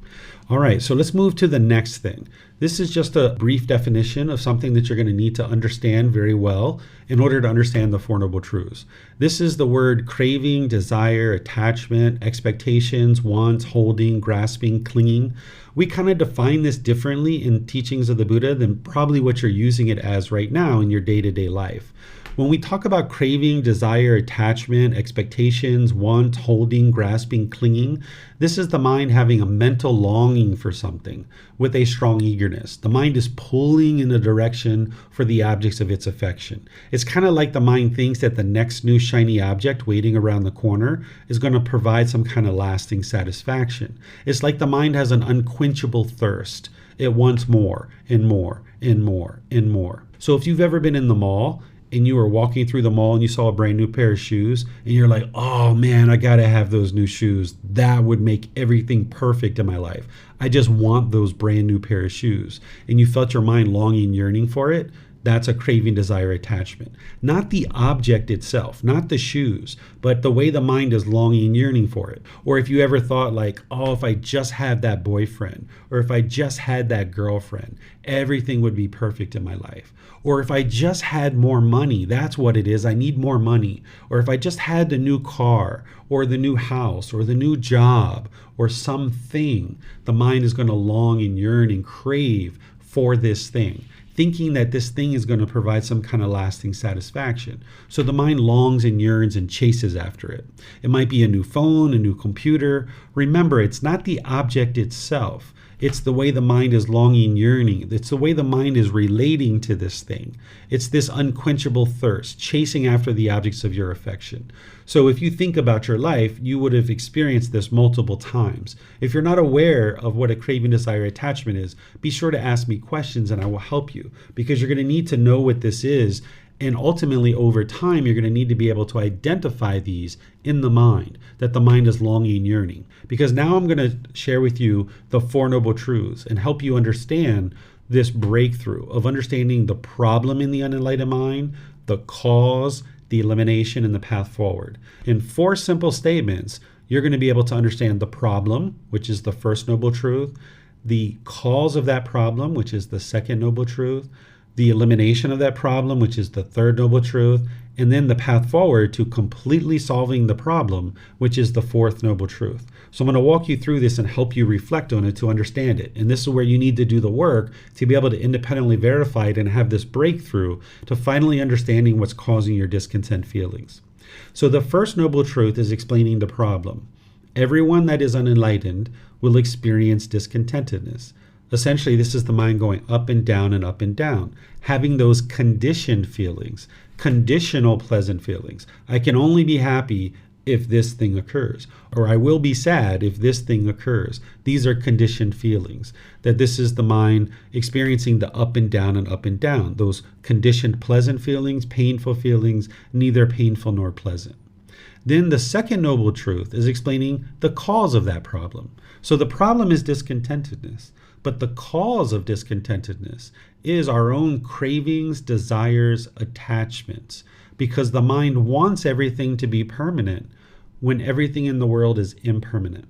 All right, so let's move to the next thing. This is just a brief definition of something that you're going to need to understand very well in order to understand the Four Noble Truths. This is the word craving, desire, attachment, expectations, wants, holding, grasping, clinging. We kind of define this differently in teachings of the Buddha than probably what you're using it as right now in your day-to-day life. When we talk about craving, desire, attachment, expectations, want, holding, grasping, clinging, this is the mind having a mental longing for something with a strong eagerness. The mind is pulling in a direction for the objects of its affection. It's kind of like the mind thinks that the next new shiny object waiting around the corner is going to provide some kind of lasting satisfaction. It's like the mind has an unquenchable thirst. It wants more and more and more and more. So if you've ever been in the mall and you were walking through the mall and you saw a brand new pair of shoes and you're like, oh man, I gotta have those new shoes. That would make everything perfect in my life. I just want those brand new pair of shoes. And you felt your mind longing, yearning for it. That's a craving, desire, attachment. Not the object itself, not the shoes, but the way the mind is longing, yearning for it. Or if you ever thought like, oh, if I just had that boyfriend, or if I just had that girlfriend, everything would be perfect in my life. Or if I just had more money, that's what it is. I need more money. Or if I just had the new car, or the new house, or the new job, or something, the mind is going to long and yearn and crave for this thing, thinking that this thing is going to provide some kind of lasting satisfaction. So the mind longs and yearns and chases after it. It might be a new phone, a new computer. Remember, it's not the object itself. It's the way the mind is longing, yearning. It's the way the mind is relating to this thing. It's this unquenchable thirst, chasing after the objects of your affection. So if you think about your life, you would have experienced this multiple times. If you're not aware of what a craving, desire, attachment is, be sure to ask me questions and I will help you, because you're going to need to know what this is. And ultimately, over time, you're going to need to be able to identify these in the mind, that the mind is longing, yearning. Because now I'm going to share with you the Four Noble Truths and help you understand this breakthrough of understanding the problem in the unenlightened mind, the cause, the elimination, and the path forward. In 4 simple statements, you're going to be able to understand the problem, which is the first noble truth, the cause of that problem, which is the second noble truth, the elimination of that problem, which is the third noble truth, and then the path forward to completely solving the problem, which is the fourth noble truth. So I'm going to walk you through this and help you reflect on it to understand it. And this is where you need to do the work to be able to independently verify it and have this breakthrough to finally understanding what's causing your discontent feelings. So the first noble truth is explaining the problem. Everyone that is unenlightened will experience discontentedness. Essentially, this is the mind going up and down, having those conditioned feelings, conditional pleasant feelings. I can only be happy if this thing occurs, or I will be sad if this thing occurs. These are conditioned feelings, that this is the mind experiencing the up and down, those conditioned pleasant feelings, painful feelings, neither painful nor pleasant. Then the second noble truth is explaining the cause of that problem. So the problem is discontentedness. But the cause of discontentedness is our own cravings, desires, attachments, because the mind wants everything to be permanent when everything in the world is impermanent.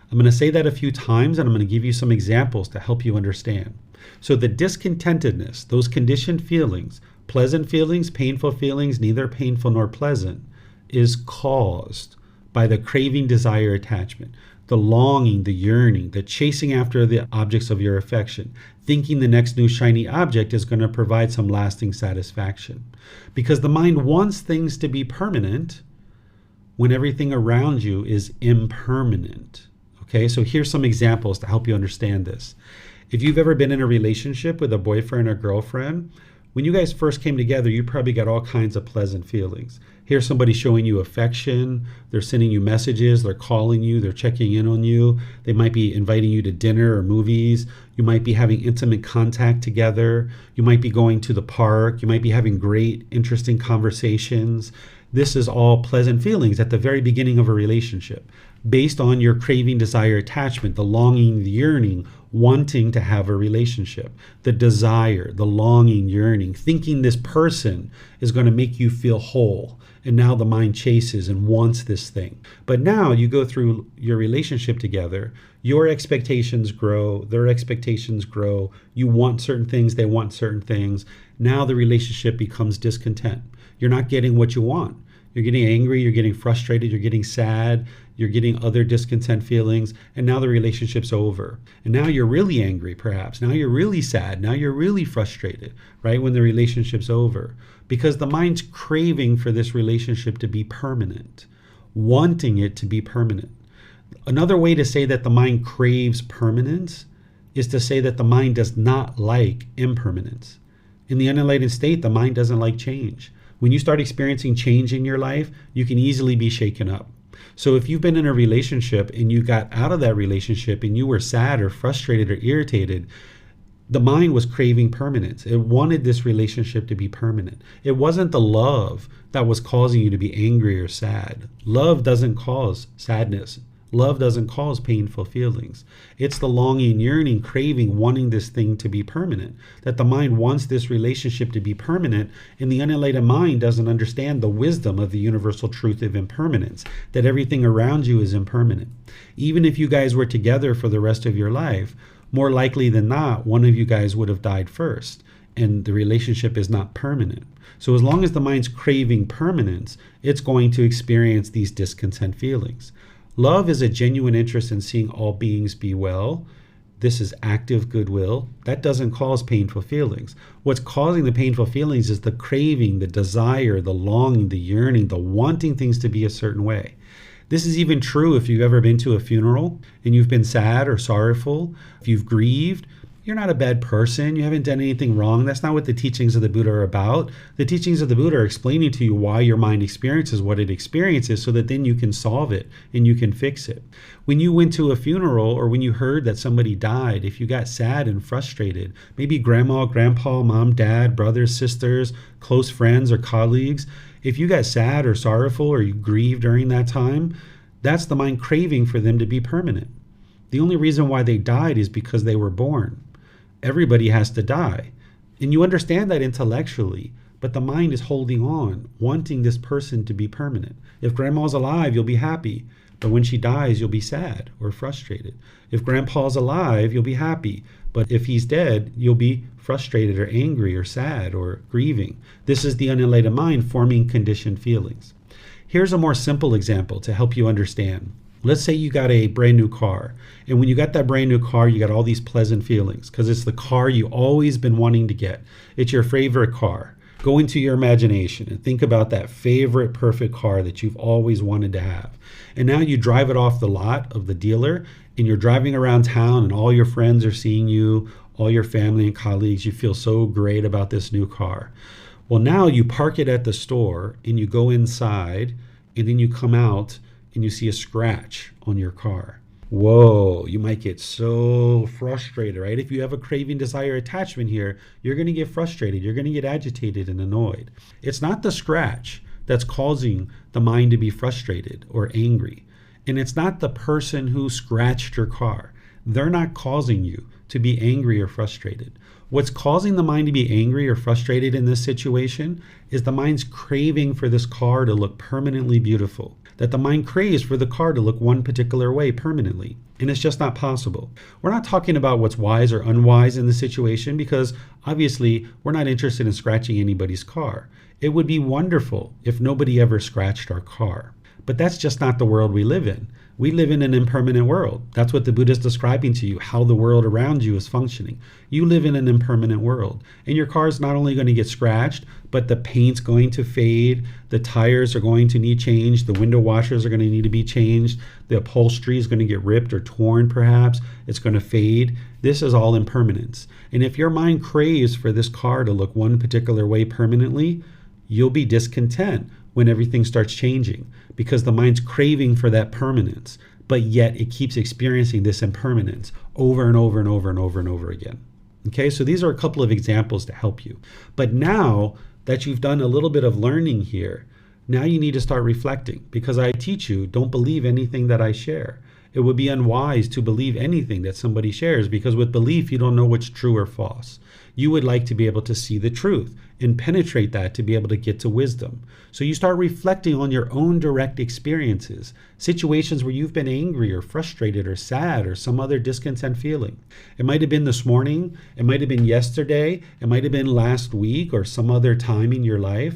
I'm going to say that a few times, and I'm going to give you some examples to help you understand. So the discontentedness, those conditioned feelings, pleasant feelings, painful feelings, neither painful nor pleasant, is caused by the craving, desire, attachment. The longing, the yearning, the chasing after the objects of your affection, thinking the next new shiny object is going to provide some lasting satisfaction. Because the mind wants things to be permanent when everything around you is impermanent. Okay, so here's some examples to help you understand this. If you've ever been in a relationship with a boyfriend or girlfriend, when you guys first came together, you probably got all kinds of pleasant feelings. Here's somebody showing you affection. They're sending you messages. They're calling you. They're checking in on you. They might be inviting you to dinner or movies. You might be having intimate contact together. You might be going to the park. You might be having great, interesting conversations. This is all pleasant feelings at the very beginning of a relationship, based on your craving, desire, attachment, the longing, the yearning, wanting to have a relationship, the desire, the longing, yearning, thinking this person is going to make you feel whole. And now the mind chases and wants this thing. But now you go through your relationship together, your expectations grow, their expectations grow. You want certain things, they want certain things. Now the relationship becomes discontent. You're not getting what you want. You're getting angry, you're getting frustrated, you're getting sad, you're getting other discontent feelings, and now the relationship's over. And now you're really angry, perhaps. Now you're really sad. Now you're really frustrated, right, when the relationship's over. Because the mind's craving for this relationship to be permanent, wanting it to be permanent. Another way to say that the mind craves permanence is to say that the mind does not like impermanence. In the unenlightened state, the mind doesn't like change. When you start experiencing change in your life, you can easily be shaken up. So if you've been in a relationship and you got out of that relationship and you were sad or frustrated or irritated, The mind was craving permanence. It wanted this relationship to be permanent. It wasn't the love that was causing you to be angry or sad. Love doesn't cause sadness. Love doesn't cause painful feelings. It's the longing, yearning, craving, wanting this thing to be permanent. That the mind wants this relationship to be permanent, and the unenlightened mind doesn't understand the wisdom of the universal truth of impermanence, that everything around you is impermanent. Even if you guys were together for the rest of your life, more likely than not, one of you guys would have died first, and the relationship is not permanent. So as long as the mind's craving permanence, it's going to experience these discontent feelings. Love is a genuine interest in seeing all beings be well. This is active goodwill. That doesn't cause painful feelings. What's causing the painful feelings is the craving, the desire, the longing, the yearning, the wanting things to be a certain way. This is even true if you've ever been to a funeral and you've been sad or sorrowful, if you've grieved. You're not a bad person. You haven't done anything wrong. That's not what the teachings of the Buddha are about. The teachings of the Buddha are explaining to you why your mind experiences what it experiences so that then you can solve it and you can fix it. When you went to a funeral or when you heard that somebody died, if you got sad and frustrated, maybe grandma, grandpa, mom, dad, brothers, sisters, close friends or colleagues, if you got sad or sorrowful or you grieved during that time, that's the mind craving for them to be permanent. The only reason why they died is because they were born. Everybody has to die. And you understand that intellectually, but the mind is holding on, wanting this person to be permanent. If grandma's alive, you'll be happy. But when she dies, you'll be sad or frustrated. If grandpa's alive, you'll be happy. But if he's dead, you'll be frustrated or angry or sad or grieving. This is the unenlightened mind forming conditioned feelings. Here's a more simple example to help you understand. Let's say you got a brand new car, and when you got that brand new car, you got all these pleasant feelings because it's the car you always been wanting to get. It's your favorite car. Go into your imagination and think about that favorite perfect car that you've always wanted to have. And now you drive it off the lot of the dealer, and you're driving around town, and all your friends are seeing you, all your family and colleagues. You feel so great about this new car. Well, now you park it at the store, and you go inside, and then you come out, and you see a scratch on your car. Whoa, you might get so frustrated, right? If you have a craving, desire, attachment here, you're going to get frustrated. You're going to get agitated and annoyed. It's not the scratch that's causing the mind to be frustrated or angry. And it's not the person who scratched your car. They're not causing you to be angry or frustrated. What's causing the mind to be angry or frustrated in this situation is the mind's craving for this car to look permanently beautiful. That the mind craves for the car to look one particular way permanently. And it's just not possible. We're not talking about what's wise or unwise in the situation because obviously we're not interested in scratching anybody's car. It would be wonderful if nobody ever scratched our car. But that's just not the world we live in. We live in an impermanent world. That's what the Buddha is describing to you, how the world around you is functioning. You live in an impermanent world. And your car is not only going to get scratched, but the paint's going to fade, the tires are going to need changed, the window washers are going to need to be changed, the upholstery is going to get ripped or torn perhaps, it's going to fade. This is all impermanence. And if your mind craves for this car to look one particular way permanently, you'll be discontent when everything starts changing because the mind's craving for that permanence, but yet it keeps experiencing this impermanence over and over and over and over and over again. Okay, so these are a couple of examples to help you. But now that you've done a little bit of learning here, now you need to start reflecting because I teach you, don't believe anything that I share. It would be unwise to believe anything that somebody shares because with belief, you don't know what's true or false. You would like to be able to see the truth and penetrate that to be able to get to wisdom. So you start reflecting on your own direct experiences, situations where you've been angry or frustrated or sad or some other discontent feeling. It might have been this morning, it might have been yesterday, it might have been last week or some other time in your life.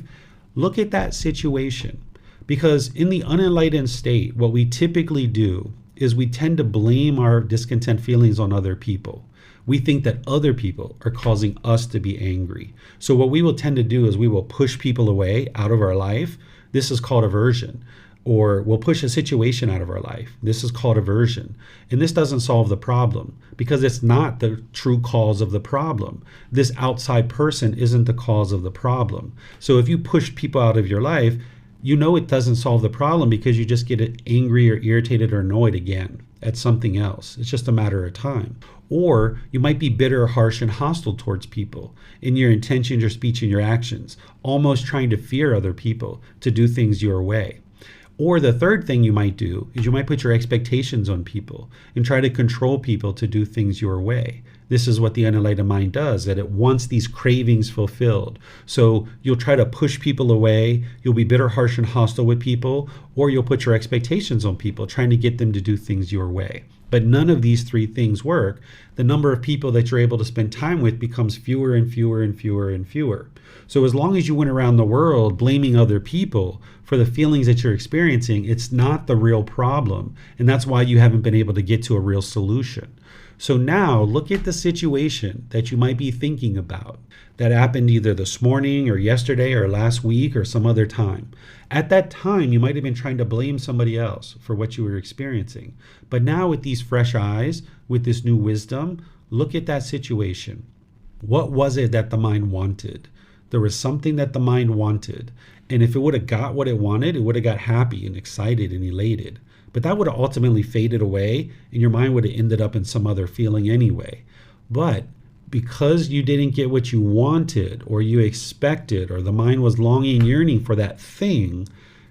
Look at that situation because in the unenlightened state, what we typically do is we tend to blame our discontent feelings on other people. We think that other people are causing us to be angry. So what we will tend to do is we will push people away out of our life. This is called aversion. Or we'll push a situation out of our life. This is called aversion. And this doesn't solve the problem because it's not the true cause of the problem. This outside person isn't the cause of the problem. So if you push people out of your life, you know it doesn't solve the problem because you just get angry or irritated or annoyed again. at something else. It's just a matter of time. Or you might be bitter, harsh, and hostile towards people in your intentions, your speech, and your actions, almost trying to fear other people to do things your way. Or the third thing you might do is you might put your expectations on people and try to control people to do things your way. This is what the unenlightened mind does, that it wants these cravings fulfilled. So you'll try to push people away, you'll be bitter, harsh, and hostile with people, or you'll put your expectations on people, trying to get them to do things your way. But none of these three things work. The number of people that you're able to spend time with becomes fewer and fewer and fewer and fewer. So as long as you went around the world blaming other people for the feelings that you're experiencing, it's not the real problem. And that's why you haven't been able to get to a real solution. So now look at the situation that you might be thinking about that happened either this morning or yesterday or last week or some other time. At that time, you might have been trying to blame somebody else for what you were experiencing. But now with these fresh eyes, with this new wisdom, look at that situation. What was it that the mind wanted? There was something that the mind wanted. And if it would have got what it wanted, it would have got happy and excited and elated. But that would have ultimately faded away and your mind would have ended up in some other feeling anyway. But because you didn't get what you wanted or you expected, or the mind was longing, yearning for that thing,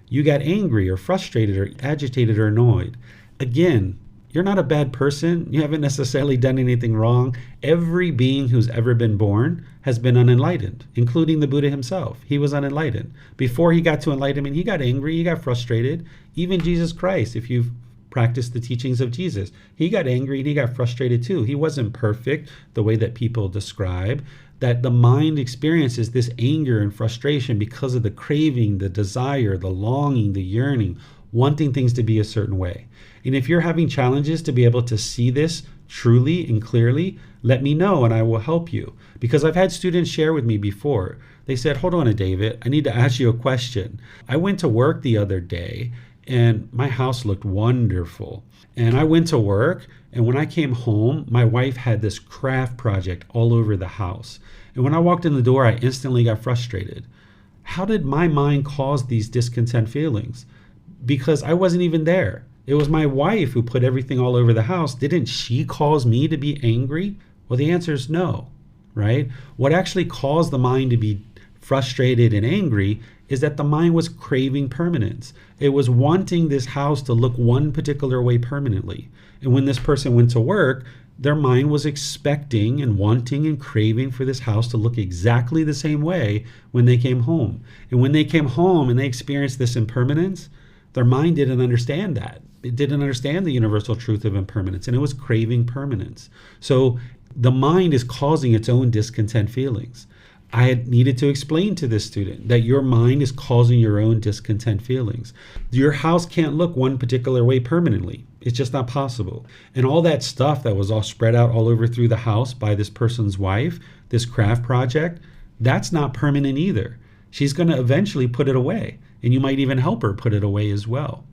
you got angry or frustrated or agitated or annoyed. Again, you're not a bad person. You haven't necessarily done anything wrong. Every being who's ever been born has been unenlightened, including the Buddha himself. He was unenlightened. Before he got to enlightenment, he got angry, he got frustrated. Even Jesus Christ, if you've practiced the teachings of Jesus, he got angry and he got frustrated too. He wasn't perfect the way that people describe. That the mind experiences this anger and frustration because of the craving, the desire, the longing, the yearning, wanting things to be a certain way. And if you're having challenges to be able to see this truly and clearly, let me know and I will help you. Because I've had students share with me before. They said, hold on, David, I need to ask you a question. I went to work the other day and my house looked wonderful. And I went to work, and when I came home, my wife had this craft project all over the house. And when I walked in the door, I instantly got frustrated. How did my mind cause these discontent feelings? Because I wasn't even there. It was my wife who put everything all over the house. Didn't she cause me to be angry? Well, the answer is no, right? What actually caused the mind to be frustrated and angry is that the mind was craving permanence. It was wanting this house to look one particular way permanently. And when this person went to work, their mind was expecting and wanting and craving for this house to look exactly the same way when they came home. And when they came home and they experienced this impermanence, their mind didn't understand that. It didn't understand the universal truth of impermanence, and it was craving permanence. So the mind is causing its own discontent feelings. I had needed to explain to this student that your mind is causing your own discontent feelings. Your house can't look one particular way permanently. It's just not possible. And all that stuff that was all spread out all over through the house by this person's wife, this craft project, that's not permanent either. She's going to eventually put it away, and you might even help her put it away as well.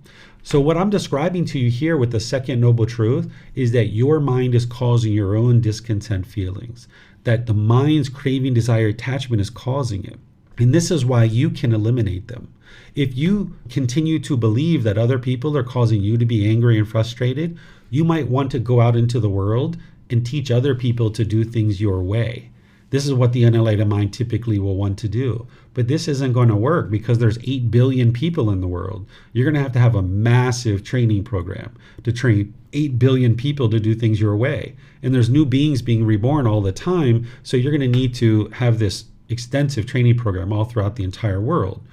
So what I'm describing to you here with the second noble truth is that your mind is causing your own discontent feelings, that the mind's craving, desire, attachment is causing it. And this is why you can eliminate them. If you continue to believe that other people are causing you to be angry and frustrated, you might want to go out into the world and teach other people to do things your way. This is what the unenlightened mind typically will want to do. But this isn't going to work because there's 8 billion people in the world. You're going to have a massive training program to train 8 billion people to do things your way. And there's new beings being reborn all the time. So you're going to need to have this extensive training program all throughout the entire world.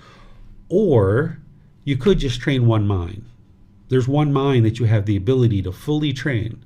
Or you could just train one mind. There's one mind that you have the ability to fully train.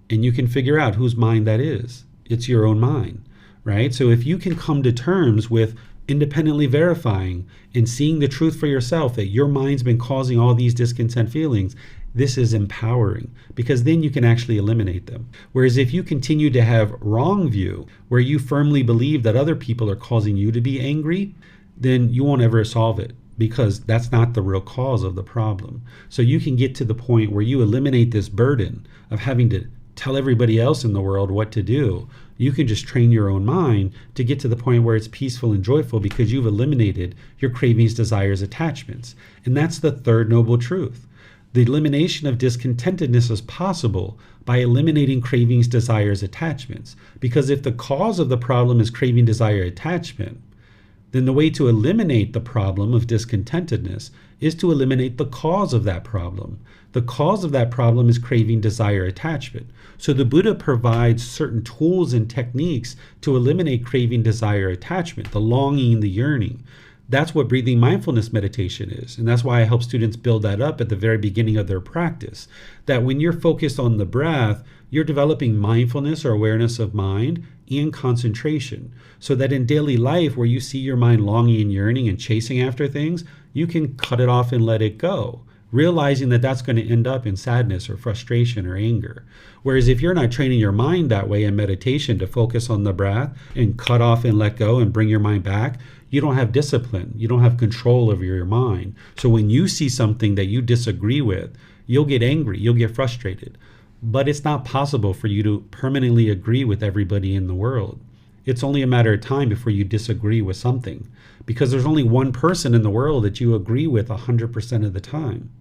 And you can figure out whose mind that is. It's your own mind. Right? So if you can come to terms with independently verifying and seeing the truth for yourself that your mind's been causing all these discontent feelings, this is empowering because then you can actually eliminate them. Whereas if you continue to have wrong view where you firmly believe that other people are causing you to be angry, then you won't ever solve it because that's not the real cause of the problem. So you can get to the point where you eliminate this burden of having to tell everybody else in the world what to do. You can just train your own mind to get to the point where it's peaceful and joyful because you've eliminated your cravings, desires, attachments. And that's the third noble truth. The elimination of discontentedness is possible by eliminating cravings, desires, attachments. Because if the cause of the problem is craving, desire, attachment, then the way to eliminate the problem of discontentedness is to eliminate the cause of that problem. The cause of that problem is craving, desire, attachment. So the Buddha provides certain tools and techniques to eliminate craving, desire, attachment, the longing, the yearning. That's what breathing mindfulness meditation is. And that's why I help students build that up at the very beginning of their practice. That when you're focused on the breath, you're developing mindfulness or awareness of mind and concentration. So that in daily life, where you see your mind longing and yearning and chasing after things, you can cut it off and let it go, realizing that that's going to end up in sadness or frustration or anger. Whereas if you're not training your mind that way in meditation to focus on the breath and cut off and let go and bring your mind back, you don't have discipline. You don't have control over your mind. So when you see something that you disagree with, you'll get angry, you'll get frustrated. But it's not possible for you to permanently agree with everybody in the world. It's only a matter of time before you disagree with something, because there's only one person in the world that you agree with 100% of the time.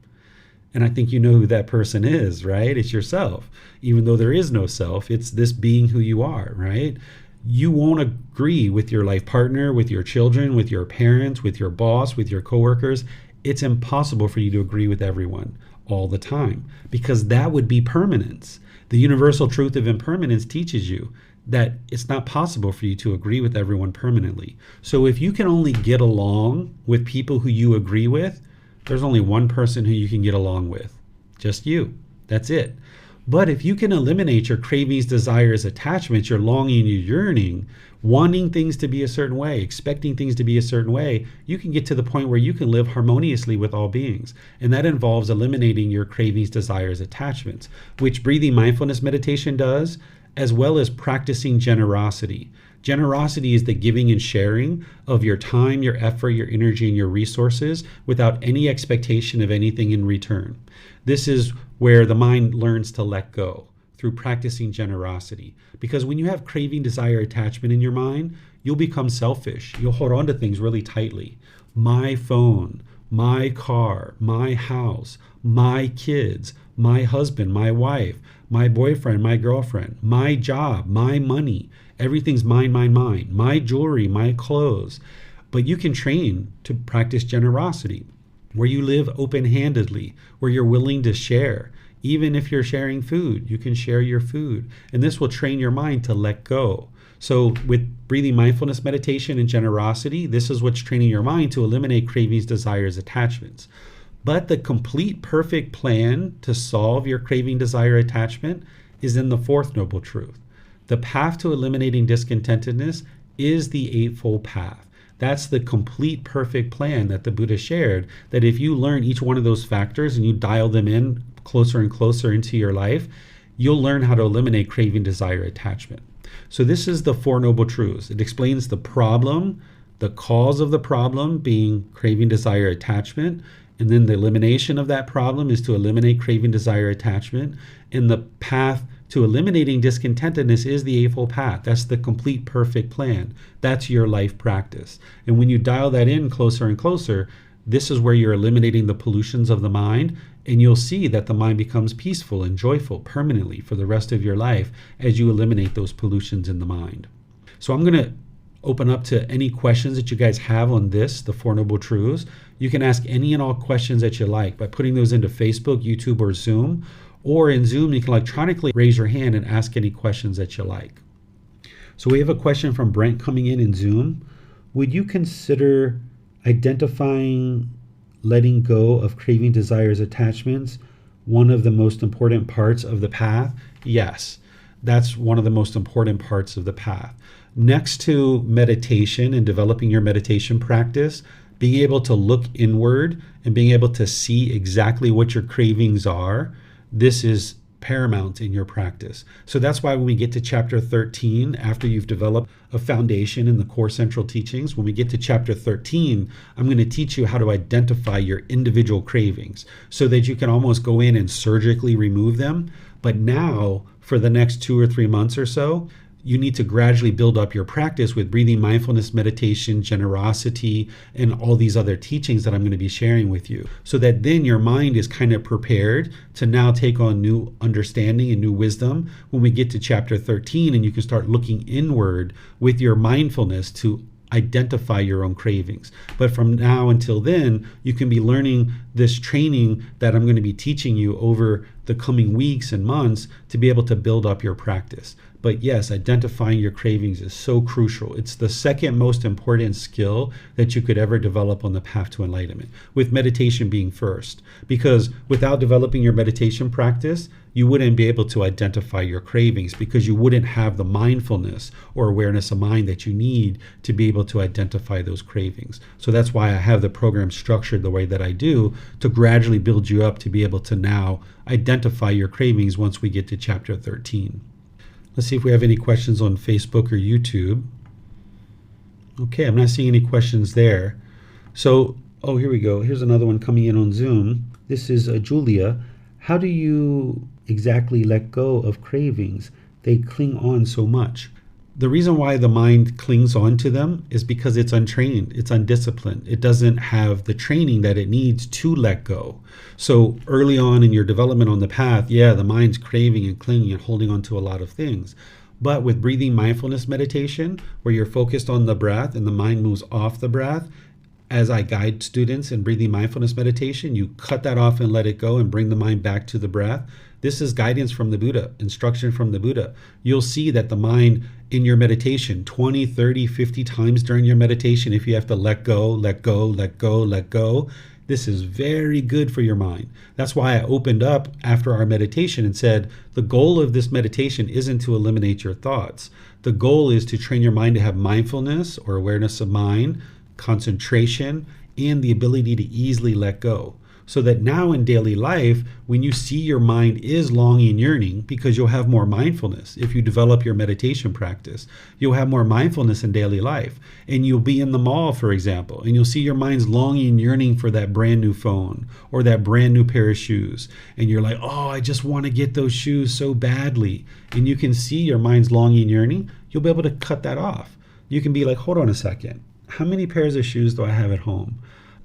And I think you know who that person is, right? It's yourself. Even though there is no self, it's this being who you are, right? You won't agree with your life partner, with your children, with your parents, with your boss, with your coworkers. It's impossible for you to agree with everyone all the time, because that would be permanence. The universal truth of impermanence teaches you that it's not possible for you to agree with everyone permanently. So if you can only get along with people who you agree with, there's only one person who you can get along with, just you. That's it. But if you can eliminate your cravings, desires, attachments, your longing, your yearning, wanting things to be a certain way, expecting things to be a certain way, you can get to the point where you can live harmoniously with all beings. And that involves eliminating your cravings, desires, attachments, which breathing mindfulness meditation does, as well as practicing generosity. Generosity is the giving and sharing of your time, your effort, your energy, and your resources without any expectation of anything in return. This is where the mind learns to let go through practicing generosity. Because when you have craving, desire, attachment in your mind, you'll become selfish. You'll hold on to things really tightly. My phone, my car, my house, my kids, my husband, my wife, my boyfriend, my girlfriend, my job, my money. Everything's mine, mine, mine. My jewelry, my clothes. But you can train to practice generosity, where you live open-handedly, where you're willing to share. Even if you're sharing food, you can share your food. And this will train your mind to let go. So with breathing mindfulness meditation and generosity, this is what's training your mind to eliminate cravings, desires, attachments. But the complete perfect plan to solve your craving, desire, attachment is in the fourth noble truth. The path to eliminating discontentedness is the Eightfold Path. That's the complete perfect plan that the Buddha shared, that if you learn each one of those factors and you dial them in closer and closer into your life, you'll learn how to eliminate craving, desire, attachment. So this is the Four Noble Truths. It explains the problem, the cause of the problem being craving, desire, attachment, and then the elimination of that problem is to eliminate craving, desire, attachment. And the path to eliminating discontentedness is the Eightfold Path. That's the complete perfect plan. That's your life practice. And when you dial that in closer and closer, this is where you're eliminating the pollutions of the mind, and you'll see that the mind becomes peaceful and joyful permanently for the rest of your life as you eliminate those pollutions in the mind. So I'm going to open up to any questions that you guys have on this, the Four Noble Truths. You can ask any and all questions that you like by putting those into Facebook, YouTube, or Zoom. Or in Zoom, you can electronically raise your hand and ask any questions that you like. So we have a question from Brent coming in Zoom. Would you consider identifying letting go of craving, desires, attachments one of the most important parts of the path? Yes, that's one of the most important parts of the path. Next to meditation and developing your meditation practice, being able to look inward and being able to see exactly what your cravings are, this is paramount in your practice. So that's why when we get to chapter 13, after you've developed a foundation in the core central teachings, when we get to chapter 13, I'm going to teach you how to identify your individual cravings so that you can almost go in and surgically remove them. But now, for the next 2 or 3 months or so, you need to gradually build up your practice with breathing, mindfulness, meditation, generosity, and all these other teachings that I'm going to be sharing with you, so that then your mind is kind of prepared to now take on new understanding and new wisdom when we get to chapter 13, and you can start looking inward with your mindfulness to identify your own cravings. But from now until then, you can be learning this training that I'm going to be teaching you over the coming weeks and months to be able to build up your practice. But yes, identifying your cravings is so crucial. It's the second most important skill that you could ever develop on the path to enlightenment, with meditation being first. Because without developing your meditation practice, you wouldn't be able to identify your cravings, because you wouldn't have the mindfulness or awareness of mind that you need to be able to identify those cravings. So that's why I have the program structured the way that I do, to gradually build you up to be able to now identify your cravings once we get to chapter 13. Let's see if we have any questions on Facebook or YouTube. Okay, I'm not seeing any questions there. So, here we go. Here's another one coming in on Zoom. This is Julia. How do you exactly let go of cravings? They cling on so much. The reason why the mind clings on to them is because it's untrained, it's undisciplined. It doesn't have the training that it needs to let go. So early on in your development on the path, the mind's craving and clinging and holding on to a lot of things. But with breathing mindfulness meditation, where you're focused on the breath and the mind moves off the breath, as I guide students in breathing mindfulness meditation, you cut that off and let it go and bring the mind back to the breath. This is guidance from the Buddha, instruction from the Buddha. You'll see that the mind in your meditation, 20, 30, 50 times during your meditation, if you have to let go, let go, let go, let go, this is very good for your mind. That's why I opened up after our meditation and said, the goal of this meditation isn't to eliminate your thoughts. The goal is to train your mind to have mindfulness or awareness of mind, concentration, and the ability to easily let go. So that now in daily life, when you see your mind is longing and yearning, because you'll have more mindfulness if you develop your meditation practice, you'll have more mindfulness in daily life. And you'll be in the mall, for example, and you'll see your mind's longing and yearning for that brand new phone or that brand new pair of shoes. And you're like, I just want to get those shoes so badly. And you can see your mind's longing and yearning. You'll be able to cut that off. You can be like, hold on a second. How many pairs of shoes do I have at home?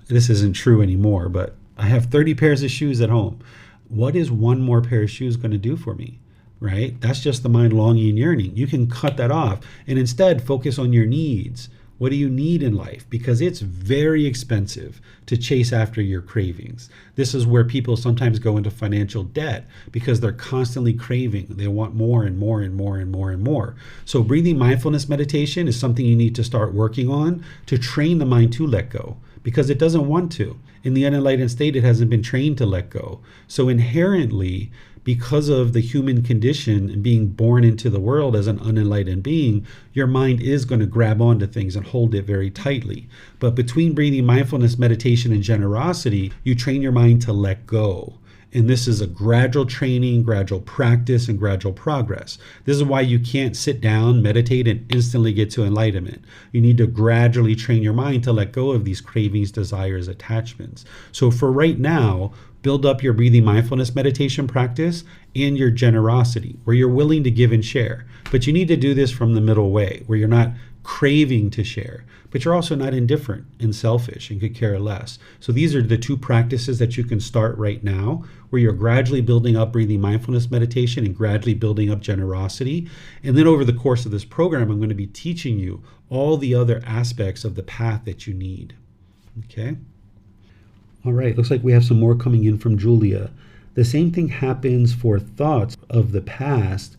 This isn't true anymore, but I have 30 pairs of shoes at home. What is one more pair of shoes going to do for me, right? That's just the mind longing and yearning. You can cut that off and instead focus on your needs. What do you need in life? Because it's very expensive to chase after your cravings. This is where people sometimes go into financial debt because they're constantly craving. They want more and more and more and more and more. So breathing mindfulness meditation is something you need to start working on to train the mind to let go, because it doesn't want to. In the unenlightened state, it hasn't been trained to let go. So inherently, because of the human condition and being born into the world as an unenlightened being, your mind is going to grab onto things and hold it very tightly. But between breathing mindfulness meditation and generosity, you train your mind to let go. And this is a gradual training, gradual practice, and gradual progress. This is why you can't sit down, meditate, and instantly get to enlightenment. You need to gradually train your mind to let go of these cravings, desires, attachments. So for right now, build up your breathing mindfulness meditation practice and your generosity, where you're willing to give and share. But you need to do this from the middle way, where you're not craving to share, but you're also not indifferent and selfish and could care less. So these are the two practices that you can start right now, where you're gradually building up breathing mindfulness meditation and gradually building up generosity. And then over the course of this program, I'm going to be teaching you all the other aspects of the path that you need. Okay. All right. Looks like we have some more coming in from Julia. The same thing happens for thoughts of the past.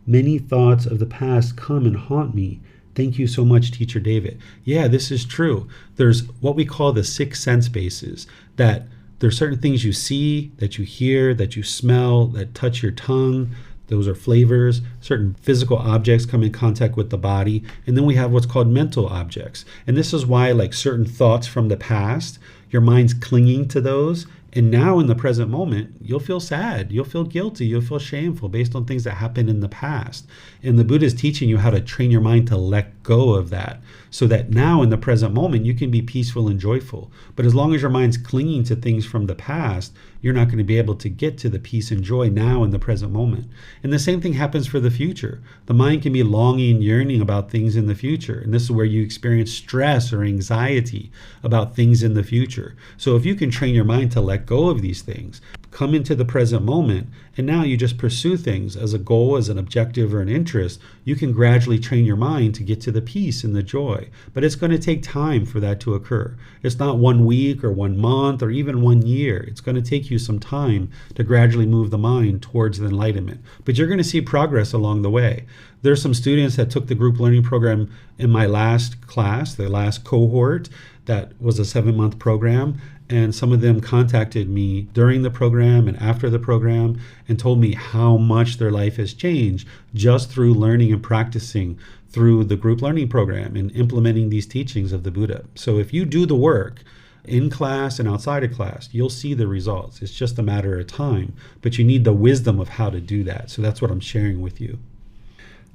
Many thoughts of the past come and haunt me. Thank you so much, Teacher David. Yeah, this is true. There's what we call the six sense bases, that there's certain things you see, that you hear, that you smell, that touch your tongue. Those are flavors. Certain physical objects come in contact with the body. And then we have what's called mental objects. And this is why, like certain thoughts from the past, your mind's clinging to those And now in the present moment, you'll feel sad, you'll feel guilty, you'll feel shameful based on things that happened in the past. And the Buddha is teaching you how to train your mind to let go of that, so that now in the present moment, you can be peaceful and joyful. But as long as your mind's clinging to things from the past, you're not going to be able to get to the peace and joy now in the present moment. And the same thing happens for the future. The mind can be longing and yearning about things in the future. And this is where you experience stress or anxiety about things in the future. So if you can train your mind to let go of these things, come into the present moment, and now you just pursue things as a goal, as an objective or an interest, you can gradually train your mind to get to the peace and the joy. But it's going to take time for that to occur. It's not 1 week or 1 month or even 1 year. It's going to take you some time to gradually move the mind towards the enlightenment. But you're going to see progress along the way. There's some students that took the group learning program in my last class, the last cohort, that was a 7-month program. And some of them contacted me during the program and after the program and told me how much their life has changed just through learning and practicing through the group learning program and implementing these teachings of the Buddha. So if you do the work in class and outside of class, you'll see the results. It's just a matter of time, but you need the wisdom of how to do that. So that's what I'm sharing with you.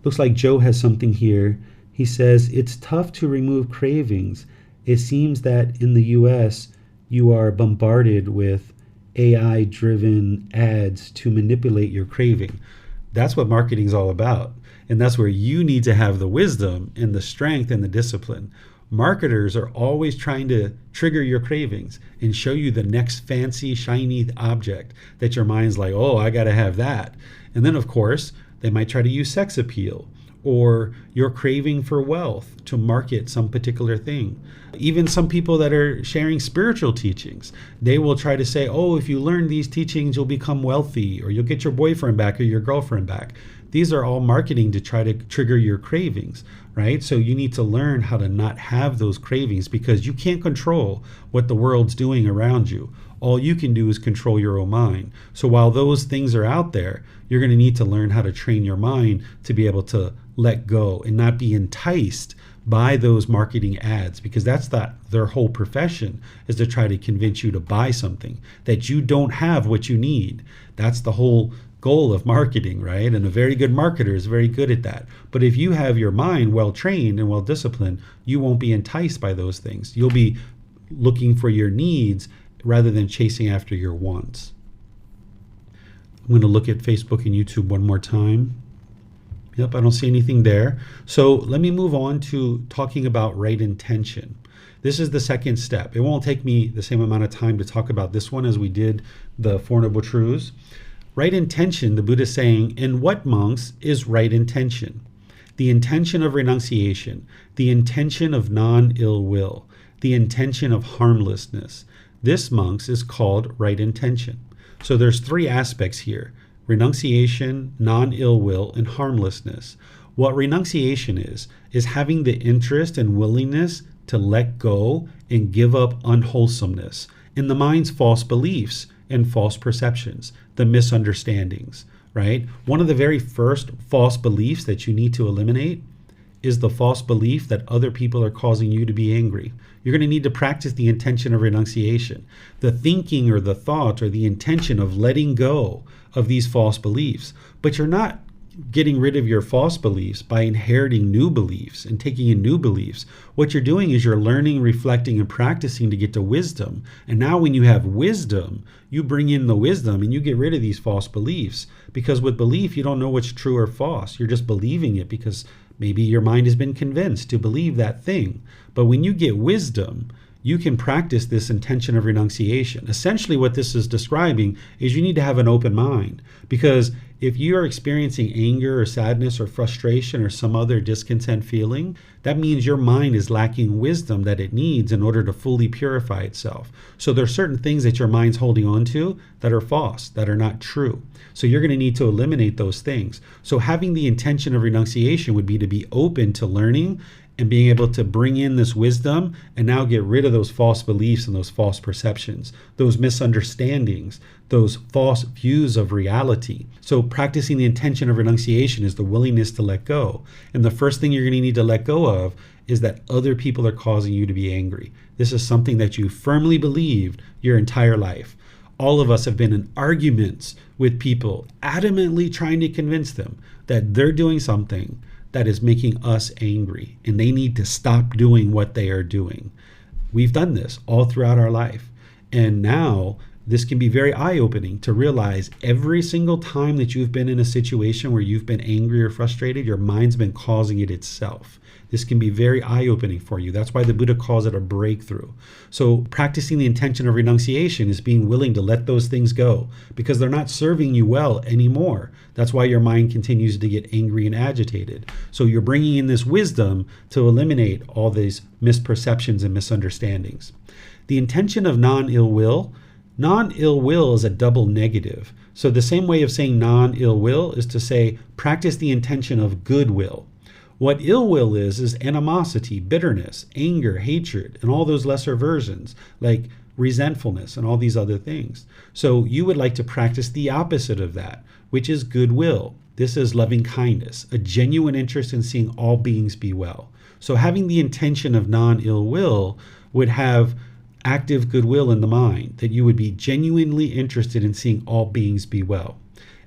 Looks like Joe has something here. He says, it's tough to remove cravings. It seems that in the US, you are bombarded with AI-driven ads to manipulate your craving. That's what marketing is all about. And that's where you need to have the wisdom and the strength and the discipline. Marketers are always trying to trigger your cravings and show you the next fancy, shiny object that your mind's like, oh, I got to have that. And then, of course, they might try to use sex appeal or your craving for wealth to market some particular thing. Even some people that are sharing spiritual teachings, they will try to say, oh, if you learn these teachings, you'll become wealthy, or you'll get your boyfriend back or your girlfriend back. These are all marketing to try to trigger your cravings, right? So you need to learn how to not have those cravings, because you can't control what the world's doing around you. All you can do is control your own mind. So while those things are out there, you're going to need to learn how to train your mind to be able to let go and not be enticed by those marketing ads, because that's their whole profession, is to try to convince you to buy something that you don't have what you need. That's the whole goal of marketing, right? And a very good marketer is very good at that. But if you have your mind well trained and well disciplined, you won't be enticed by those things. You'll be looking for your needs rather than chasing after your wants. I'm going to look at Facebook and YouTube one more time. Yep, I don't see anything there. So let me move on to talking about right intention. This is the second step. It won't take me the same amount of time to talk about this one as we did the Four Noble Truths. Right intention, the Buddha is saying, in what, monks, is right intention? The intention of renunciation, the intention of non-ill will, the intention of harmlessness. This, monks, is called right intention. So there's 3 aspects here: renunciation, non-ill will, and harmlessness. What renunciation is having the interest and willingness to let go and give up unwholesomeness in the mind's false beliefs and false perceptions, the misunderstandings, right? One of the very first false beliefs that you need to eliminate is the false belief that other people are causing you to be angry. You're going to need to practice the intention of renunciation, the thinking or the thought or the intention of letting go of these false beliefs. But you're not getting rid of your false beliefs by inheriting new beliefs and taking in new beliefs. What you're doing is you're learning, reflecting, and practicing to get to wisdom. And now when you have wisdom, you bring in the wisdom and you get rid of these false beliefs. Because with belief, you don't know what's true or false. You're just believing it because maybe your mind has been convinced to believe that thing. But when you get wisdom, you can practice this intention of renunciation. Essentially, what this is describing is you need to have an open mind. Because if you are experiencing anger or sadness or frustration or some other discontent feeling, that means your mind is lacking wisdom that it needs in order to fully purify itself. So there are certain things that your mind's holding on to that are false, that are not true. So you're going to need to eliminate those things. So having the intention of renunciation would be to be open to learning and being able to bring in this wisdom and now get rid of those false beliefs and those false perceptions, those misunderstandings, those false views of reality. So practicing the intention of renunciation is the willingness to let go. And the first thing you're going to need to let go of is that other people are causing you to be angry. This is something that you firmly believed your entire life. All of us have been in arguments with people, adamantly trying to convince them that they're doing something that is making us angry and they need to stop doing what they are doing. We've done this all throughout our life. And now this can be very eye-opening to realize every single time that you've been in a situation where you've been angry or frustrated, your mind's been causing it itself. This can be very eye-opening for you. That's why the Buddha calls it a breakthrough. So practicing the intention of renunciation is being willing to let those things go because they're not serving you well anymore. That's why your mind continues to get angry and agitated. So you're bringing in this wisdom to eliminate all these misperceptions and misunderstandings. The intention of non-ill will is a double negative. So the same way of saying non-ill will is to say practice the intention of goodwill. What ill will is animosity, bitterness, anger, hatred, and all those lesser versions like resentfulness and all these other things. So you would like to practice the opposite of that, which is goodwill. This is loving kindness, a genuine interest in seeing all beings be well. So having the intention of non-ill will would have active goodwill in the mind, that you would be genuinely interested in seeing all beings be well.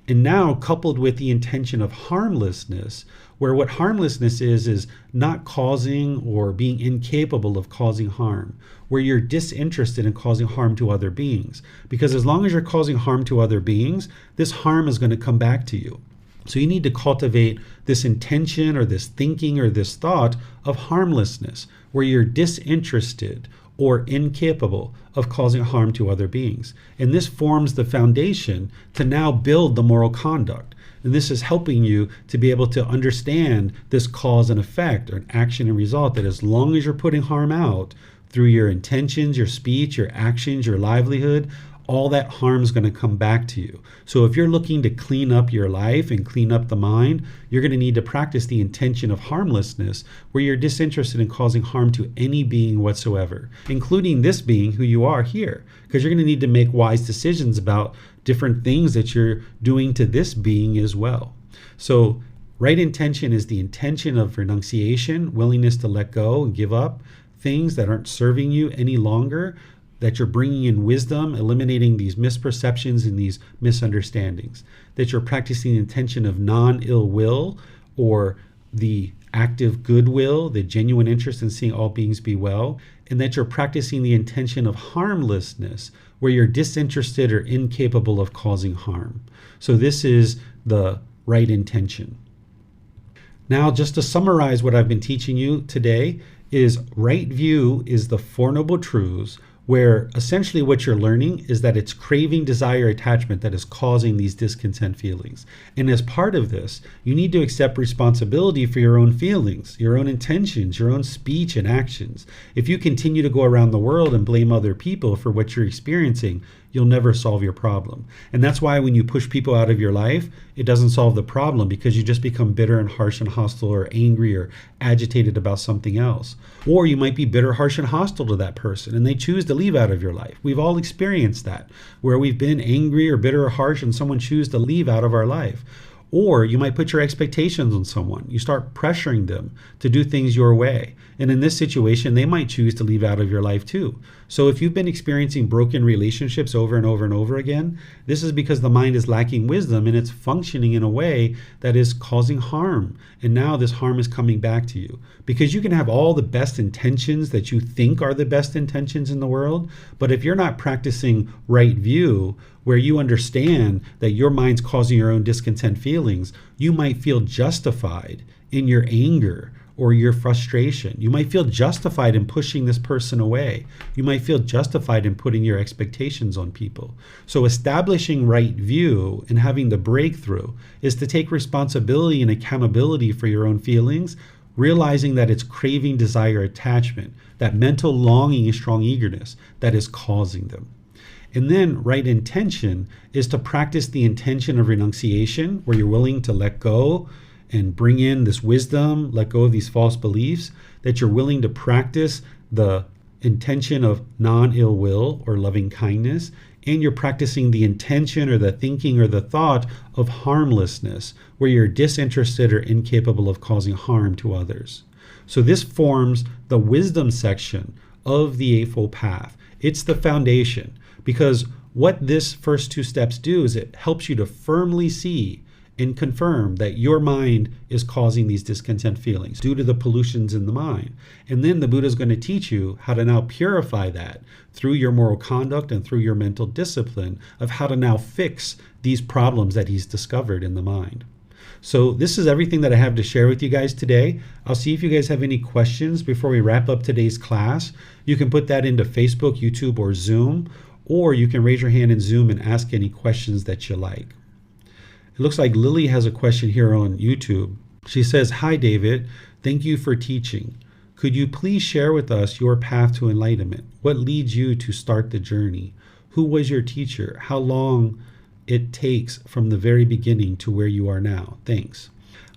And now coupled with the intention of harmlessness, where what harmlessness is not causing or being incapable of causing harm, where you're disinterested in causing harm to other beings. Because as long as you're causing harm to other beings, this harm is going to come back to you. So you need to cultivate this intention or this thinking or this thought of harmlessness, where you're disinterested or incapable of causing harm to other beings. And this forms the foundation to now build the moral conduct. And this is helping you to be able to understand this cause and effect, or an action and result, that as long as you're putting harm out through your intentions, your speech, your actions, your livelihood, all that harm is going to come back to you. So if you're looking to clean up your life and clean up the mind, you're going to need to practice the intention of harmlessness, where you're disinterested in causing harm to any being whatsoever, including this being who you are here, because you're going to need to make wise decisions about different things that you're doing to this being as well. So right intention is the intention of renunciation, willingness to let go and give up things that aren't serving you any longer, that you're bringing in wisdom, eliminating these misperceptions and these misunderstandings, that you're practicing the intention of non-ill will, or the active goodwill, the genuine interest in seeing all beings be well, and that you're practicing the intention of harmlessness, where you're disinterested or incapable of causing harm. So this is the right intention. Now, just to summarize what I've been teaching you today, is right view is the Four Noble Truths, where essentially what you're learning is that it's craving, desire, attachment that is causing these discontent feelings. And as part of this, you need to accept responsibility for your own feelings, your own intentions, your own speech and actions. If you continue to go around the world and blame other people for what you're experiencing, you'll never solve your problem. And that's why when you push people out of your life, it doesn't solve the problem, because you just become bitter and harsh and hostile, or angry or agitated about something else. Or you might be bitter, harsh, and hostile to that person, and they choose to leave out of your life. We've all experienced that, where we've been angry or bitter or harsh and someone chooses to leave out of our life. Or you might put your expectations on someone. You start pressuring them to do things your way. And in this situation, they might choose to leave out of your life too. So if you've been experiencing broken relationships over and over and over again, this is because the mind is lacking wisdom and it's functioning in a way that is causing harm. And now this harm is coming back to you. Because you can have all the best intentions that you think are the best intentions in the world, but if you're not practicing right view, where you understand that your mind's causing your own discontent feelings, you might feel justified in your anger or your frustration. You might feel justified in pushing this person away. You might feel justified in putting your expectations on people. So establishing right view and having the breakthrough is to take responsibility and accountability for your own feelings, realizing that it's craving, desire, attachment, that mental longing and strong eagerness that is causing them. And then right intention is to practice the intention of renunciation, where you're willing to let go and bring in this wisdom, let go of these false beliefs, that you're willing to practice the intention of non-ill will or loving kindness, and you're practicing the intention or the thinking or the thought of harmlessness, where you're disinterested or incapable of causing harm to others. So this forms the wisdom section of the Eightfold Path. It's the foundation. Because what this first two steps do is it helps you to firmly see and confirm that your mind is causing these discontent feelings due to the pollutions in the mind. And then the Buddha is going to teach you how to now purify that through your moral conduct and through your mental discipline of how to now fix these problems that he's discovered in the mind. So this is everything that I have to share with you guys today. I'll see if you guys have any questions before we wrap up today's class. You can put that into Facebook, YouTube, or Zoom, or you can raise your hand in Zoom and ask any questions that you like. It looks like Lily has a question here on YouTube. She says, "Hi, David. Thank you for teaching. Could you please share with us your path to enlightenment? What leads you to start the journey? Who was your teacher? How long it takes from the very beginning to where you are now? Thanks."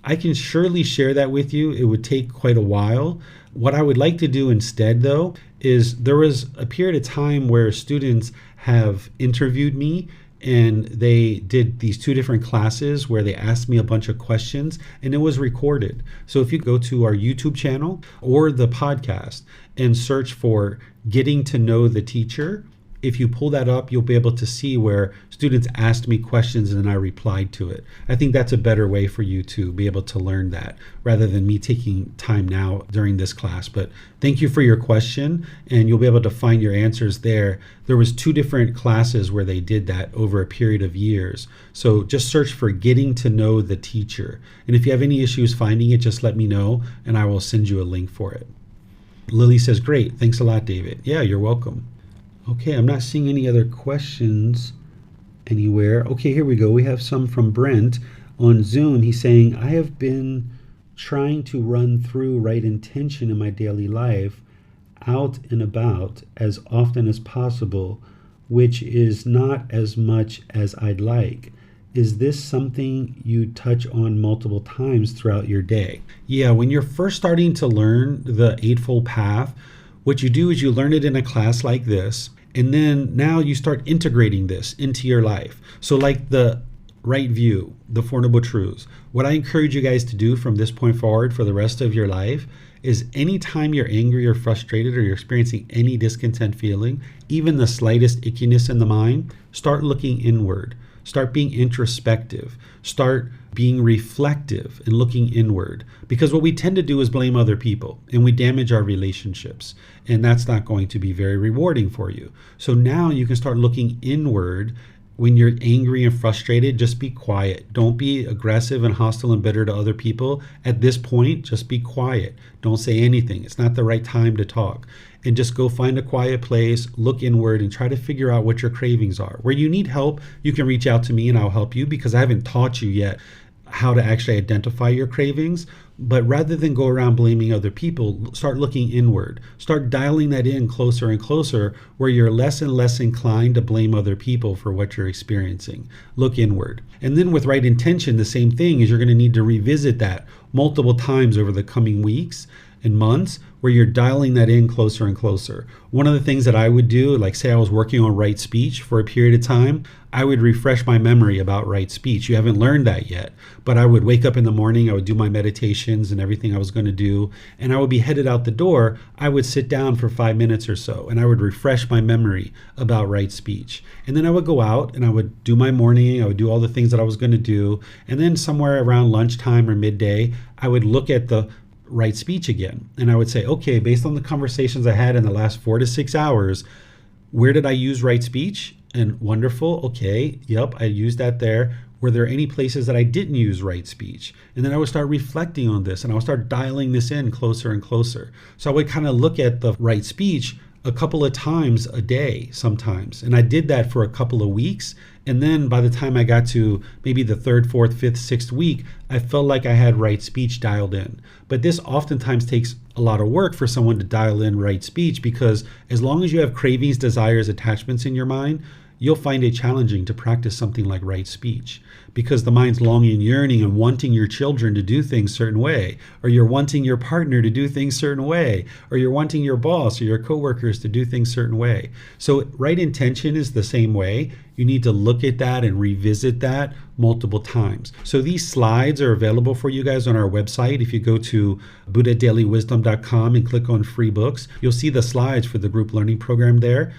I can surely share that with you. It would take quite a while. What I would like to do instead, though, is there was a period of time where students have interviewed me, and they did these two different classes where they asked me a bunch of questions, and it was recorded. So if you go to our YouTube channel or the podcast and search for Getting to Know the Teacher, if you pull that up, you'll be able to see where students asked me questions and I replied to it. I think that's a better way for you to be able to learn that rather than me taking time now during this class. But thank you for your question, and you'll be able to find your answers there. There was two different classes where they did that over a period of years. So just search for Getting to Know the Teacher. And if you have any issues finding it, just let me know and I will send you a link for it. Lily says, "Great. Thanks a lot, David." Yeah, you're welcome. Okay, I'm not seeing any other questions anywhere. Okay, here we go. We have some from Brent on Zoom. He's saying, "I have been trying to run through right intention in my daily life, out and about as often as possible, which is not as much as I'd like. Is this something you touch on multiple times throughout your day?" Yeah, when you're first starting to learn the Eightfold Path, what you do is you learn it in a class like this, and then now you start integrating this into your life. So like the right view, the Four Noble Truths, what I encourage you guys to do from this point forward for the rest of your life is anytime you're angry or frustrated or you're experiencing any discontent feeling, even the slightest ickiness in the mind, start looking inward. Start being introspective. Start being reflective and looking inward. Because what we tend to do is blame other people and we damage our relationships. And that's not going to be very rewarding for you. So now you can start looking inward. When you're angry and frustrated, just be quiet. Don't be aggressive and hostile and bitter to other people. At this point, just be quiet. Don't say anything. It's not the right time to talk. And just go find a quiet place, look inward, and try to figure out what your cravings are. Where you need help, you can reach out to me and I'll help you, because I haven't taught you yet how to actually identify your cravings. But rather than go around blaming other people, start looking inward. Start dialing that in closer and closer, where you're less and less inclined to blame other people for what you're experiencing. Look inward. And then with right intention, the same thing is you're going to need to revisit that multiple times over the coming weeks and months, where you're dialing that in closer and closer. One of the things that I would do, like say I was working on right speech for a period of time, I would refresh my memory about right speech. You haven't learned that yet, but I would wake up in the morning, I would do my meditations and everything I was going to do, and I would be headed out the door. I would sit down for 5 minutes or so, and I would refresh my memory about right speech. And then I would go out and I would do my morning, I would do all the things that I was going to do, and then somewhere around lunchtime or midday, I would look at the right speech again. And I would say, okay, based on the conversations I had in the last 4 to 6 hours, where did I use right speech? And wonderful. Okay. Yep. I used that there. Were there any places that I didn't use right speech? And then I would start reflecting on this and I would start dialing this in closer and closer. So I would kind of look at the right speech a couple of times a day sometimes. And I did that for a couple of weeks. And then by the time I got to maybe the 3rd, 4th, 5th, 6th week, I felt like I had right speech dialed in. But this oftentimes takes a lot of work for someone to dial in right speech, because as long as you have cravings, desires, attachments in your mind, you'll find it challenging to practice something like right speech, because the mind's longing, yearning, and wanting your children to do things a certain way, or you're wanting your partner to do things a certain way, or you're wanting your boss or your coworkers to do things a certain way. So right intention is the same way. You need to look at that and revisit that multiple times. So these slides are available for you guys on our website. If you go to buddhadailywisdom.com and click on free books, you'll see the slides for the group learning program there.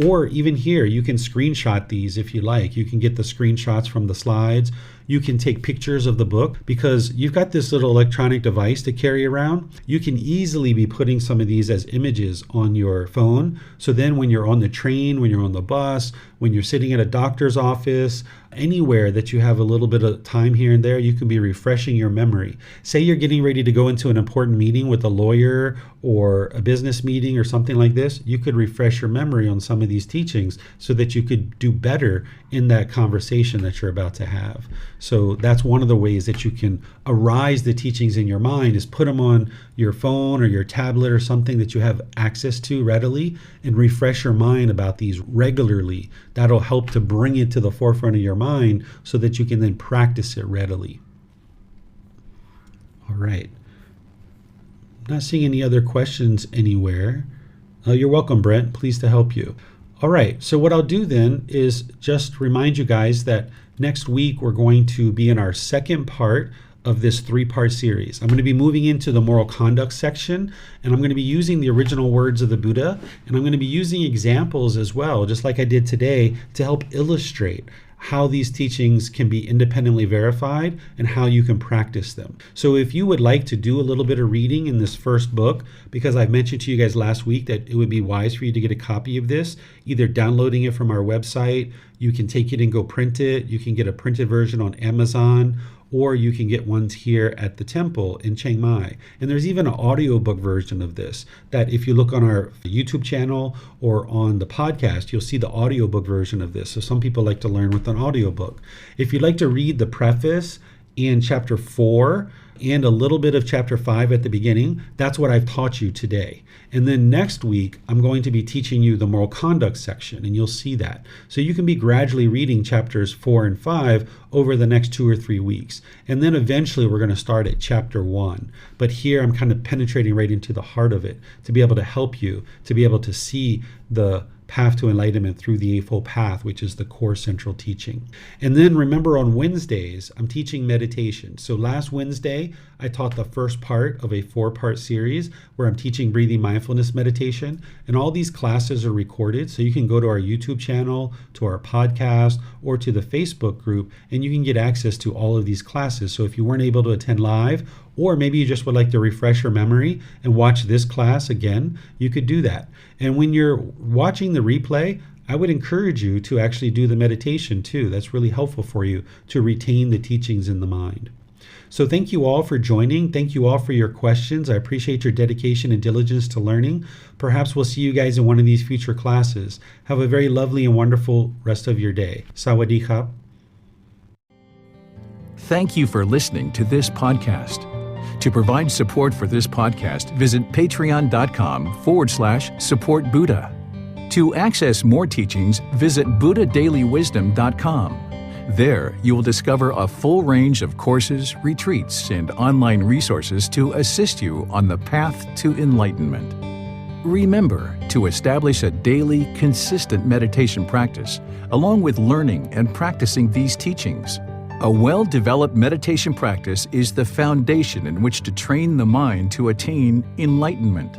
Or even here, you can screenshot these if you like. You can get the screenshots from the slides. You can take pictures of the book because you've got this little electronic device to carry around. You can easily be putting some of these as images on your phone. So then when you're on the train, when you're on the bus, when you're sitting at a doctor's office, anywhere that you have a little bit of time here and there, you can be refreshing your memory. Say you're getting ready to go into an important meeting with a lawyer or a business meeting or something like this, you could refresh your memory on some of these teachings so that you could do better in that conversation that you're about to have. So that's one of the ways that you can arise the teachings in your mind, is put them on your phone or your tablet or something that you have access to readily, and refresh your mind about these regularly. That'll help to bring it to the forefront of your mind so that you can then practice it readily. All right. Not seeing any other questions anywhere. You're welcome, Brent. Pleased to help you. All right. So what I'll do then is just remind you guys that next week we're going to be in our second part of this 3-part series. I'm going to be moving into the moral conduct section, and I'm going to be using the original words of the Buddha, and I'm going to be using examples as well, just like I did today, to help illustrate how these teachings can be independently verified and how you can practice them. So if you would like to do a little bit of reading in this first book, because I've mentioned to you guys last week that it would be wise for you to get a copy of this, either downloading it from our website, you can take it and go print it, you can get a printed version on Amazon, or you can get ones here at the temple in Chiang Mai. And there's even an audiobook version of this that if you look on our YouTube channel or on the podcast, you'll see the audiobook version of this. So some people like to learn with an audiobook. If you'd like to read the preface and chapter 4 and a little bit of chapter 5 at the beginning, that's what I've taught you today. And then next week, I'm going to be teaching you the moral conduct section, and you'll see that. So you can be gradually reading chapters 4 and 5 over the next 2 or 3 weeks. And then eventually we're going to start at chapter 1. But here I'm kind of penetrating right into the heart of it to be able to help you, to be able to see the path to enlightenment through the Eightfold Path, which is the core central teaching. And then remember, on Wednesdays, I'm teaching meditation. So last Wednesday, I taught the first part of a 4-part series where I'm teaching breathing mindfulness meditation. And all these classes are recorded. So you can go to our YouTube channel, to our podcast, or to the Facebook group, and you can get access to all of these classes. So if you weren't able to attend live, or maybe you just would like to refresh your memory and watch this class again, you could do that. And when you're watching the replay, I would encourage you to actually do the meditation too. That's really helpful for you to retain the teachings in the mind. So thank you all for joining. Thank you all for your questions. I appreciate your dedication and diligence to learning. Perhaps we'll see you guys in one of these future classes. Have a very lovely and wonderful rest of your day. Sawadee krap. Thank you for listening to this podcast. To provide support for this podcast, visit patreon.com/support Buddha. To access more teachings, visit buddhadailywisdom.com. There, you will discover a full range of courses, retreats, and online resources to assist you on the path to enlightenment. Remember to establish a daily, consistent meditation practice, along with learning and practicing these teachings. A well-developed meditation practice is the foundation in which to train the mind to attain enlightenment.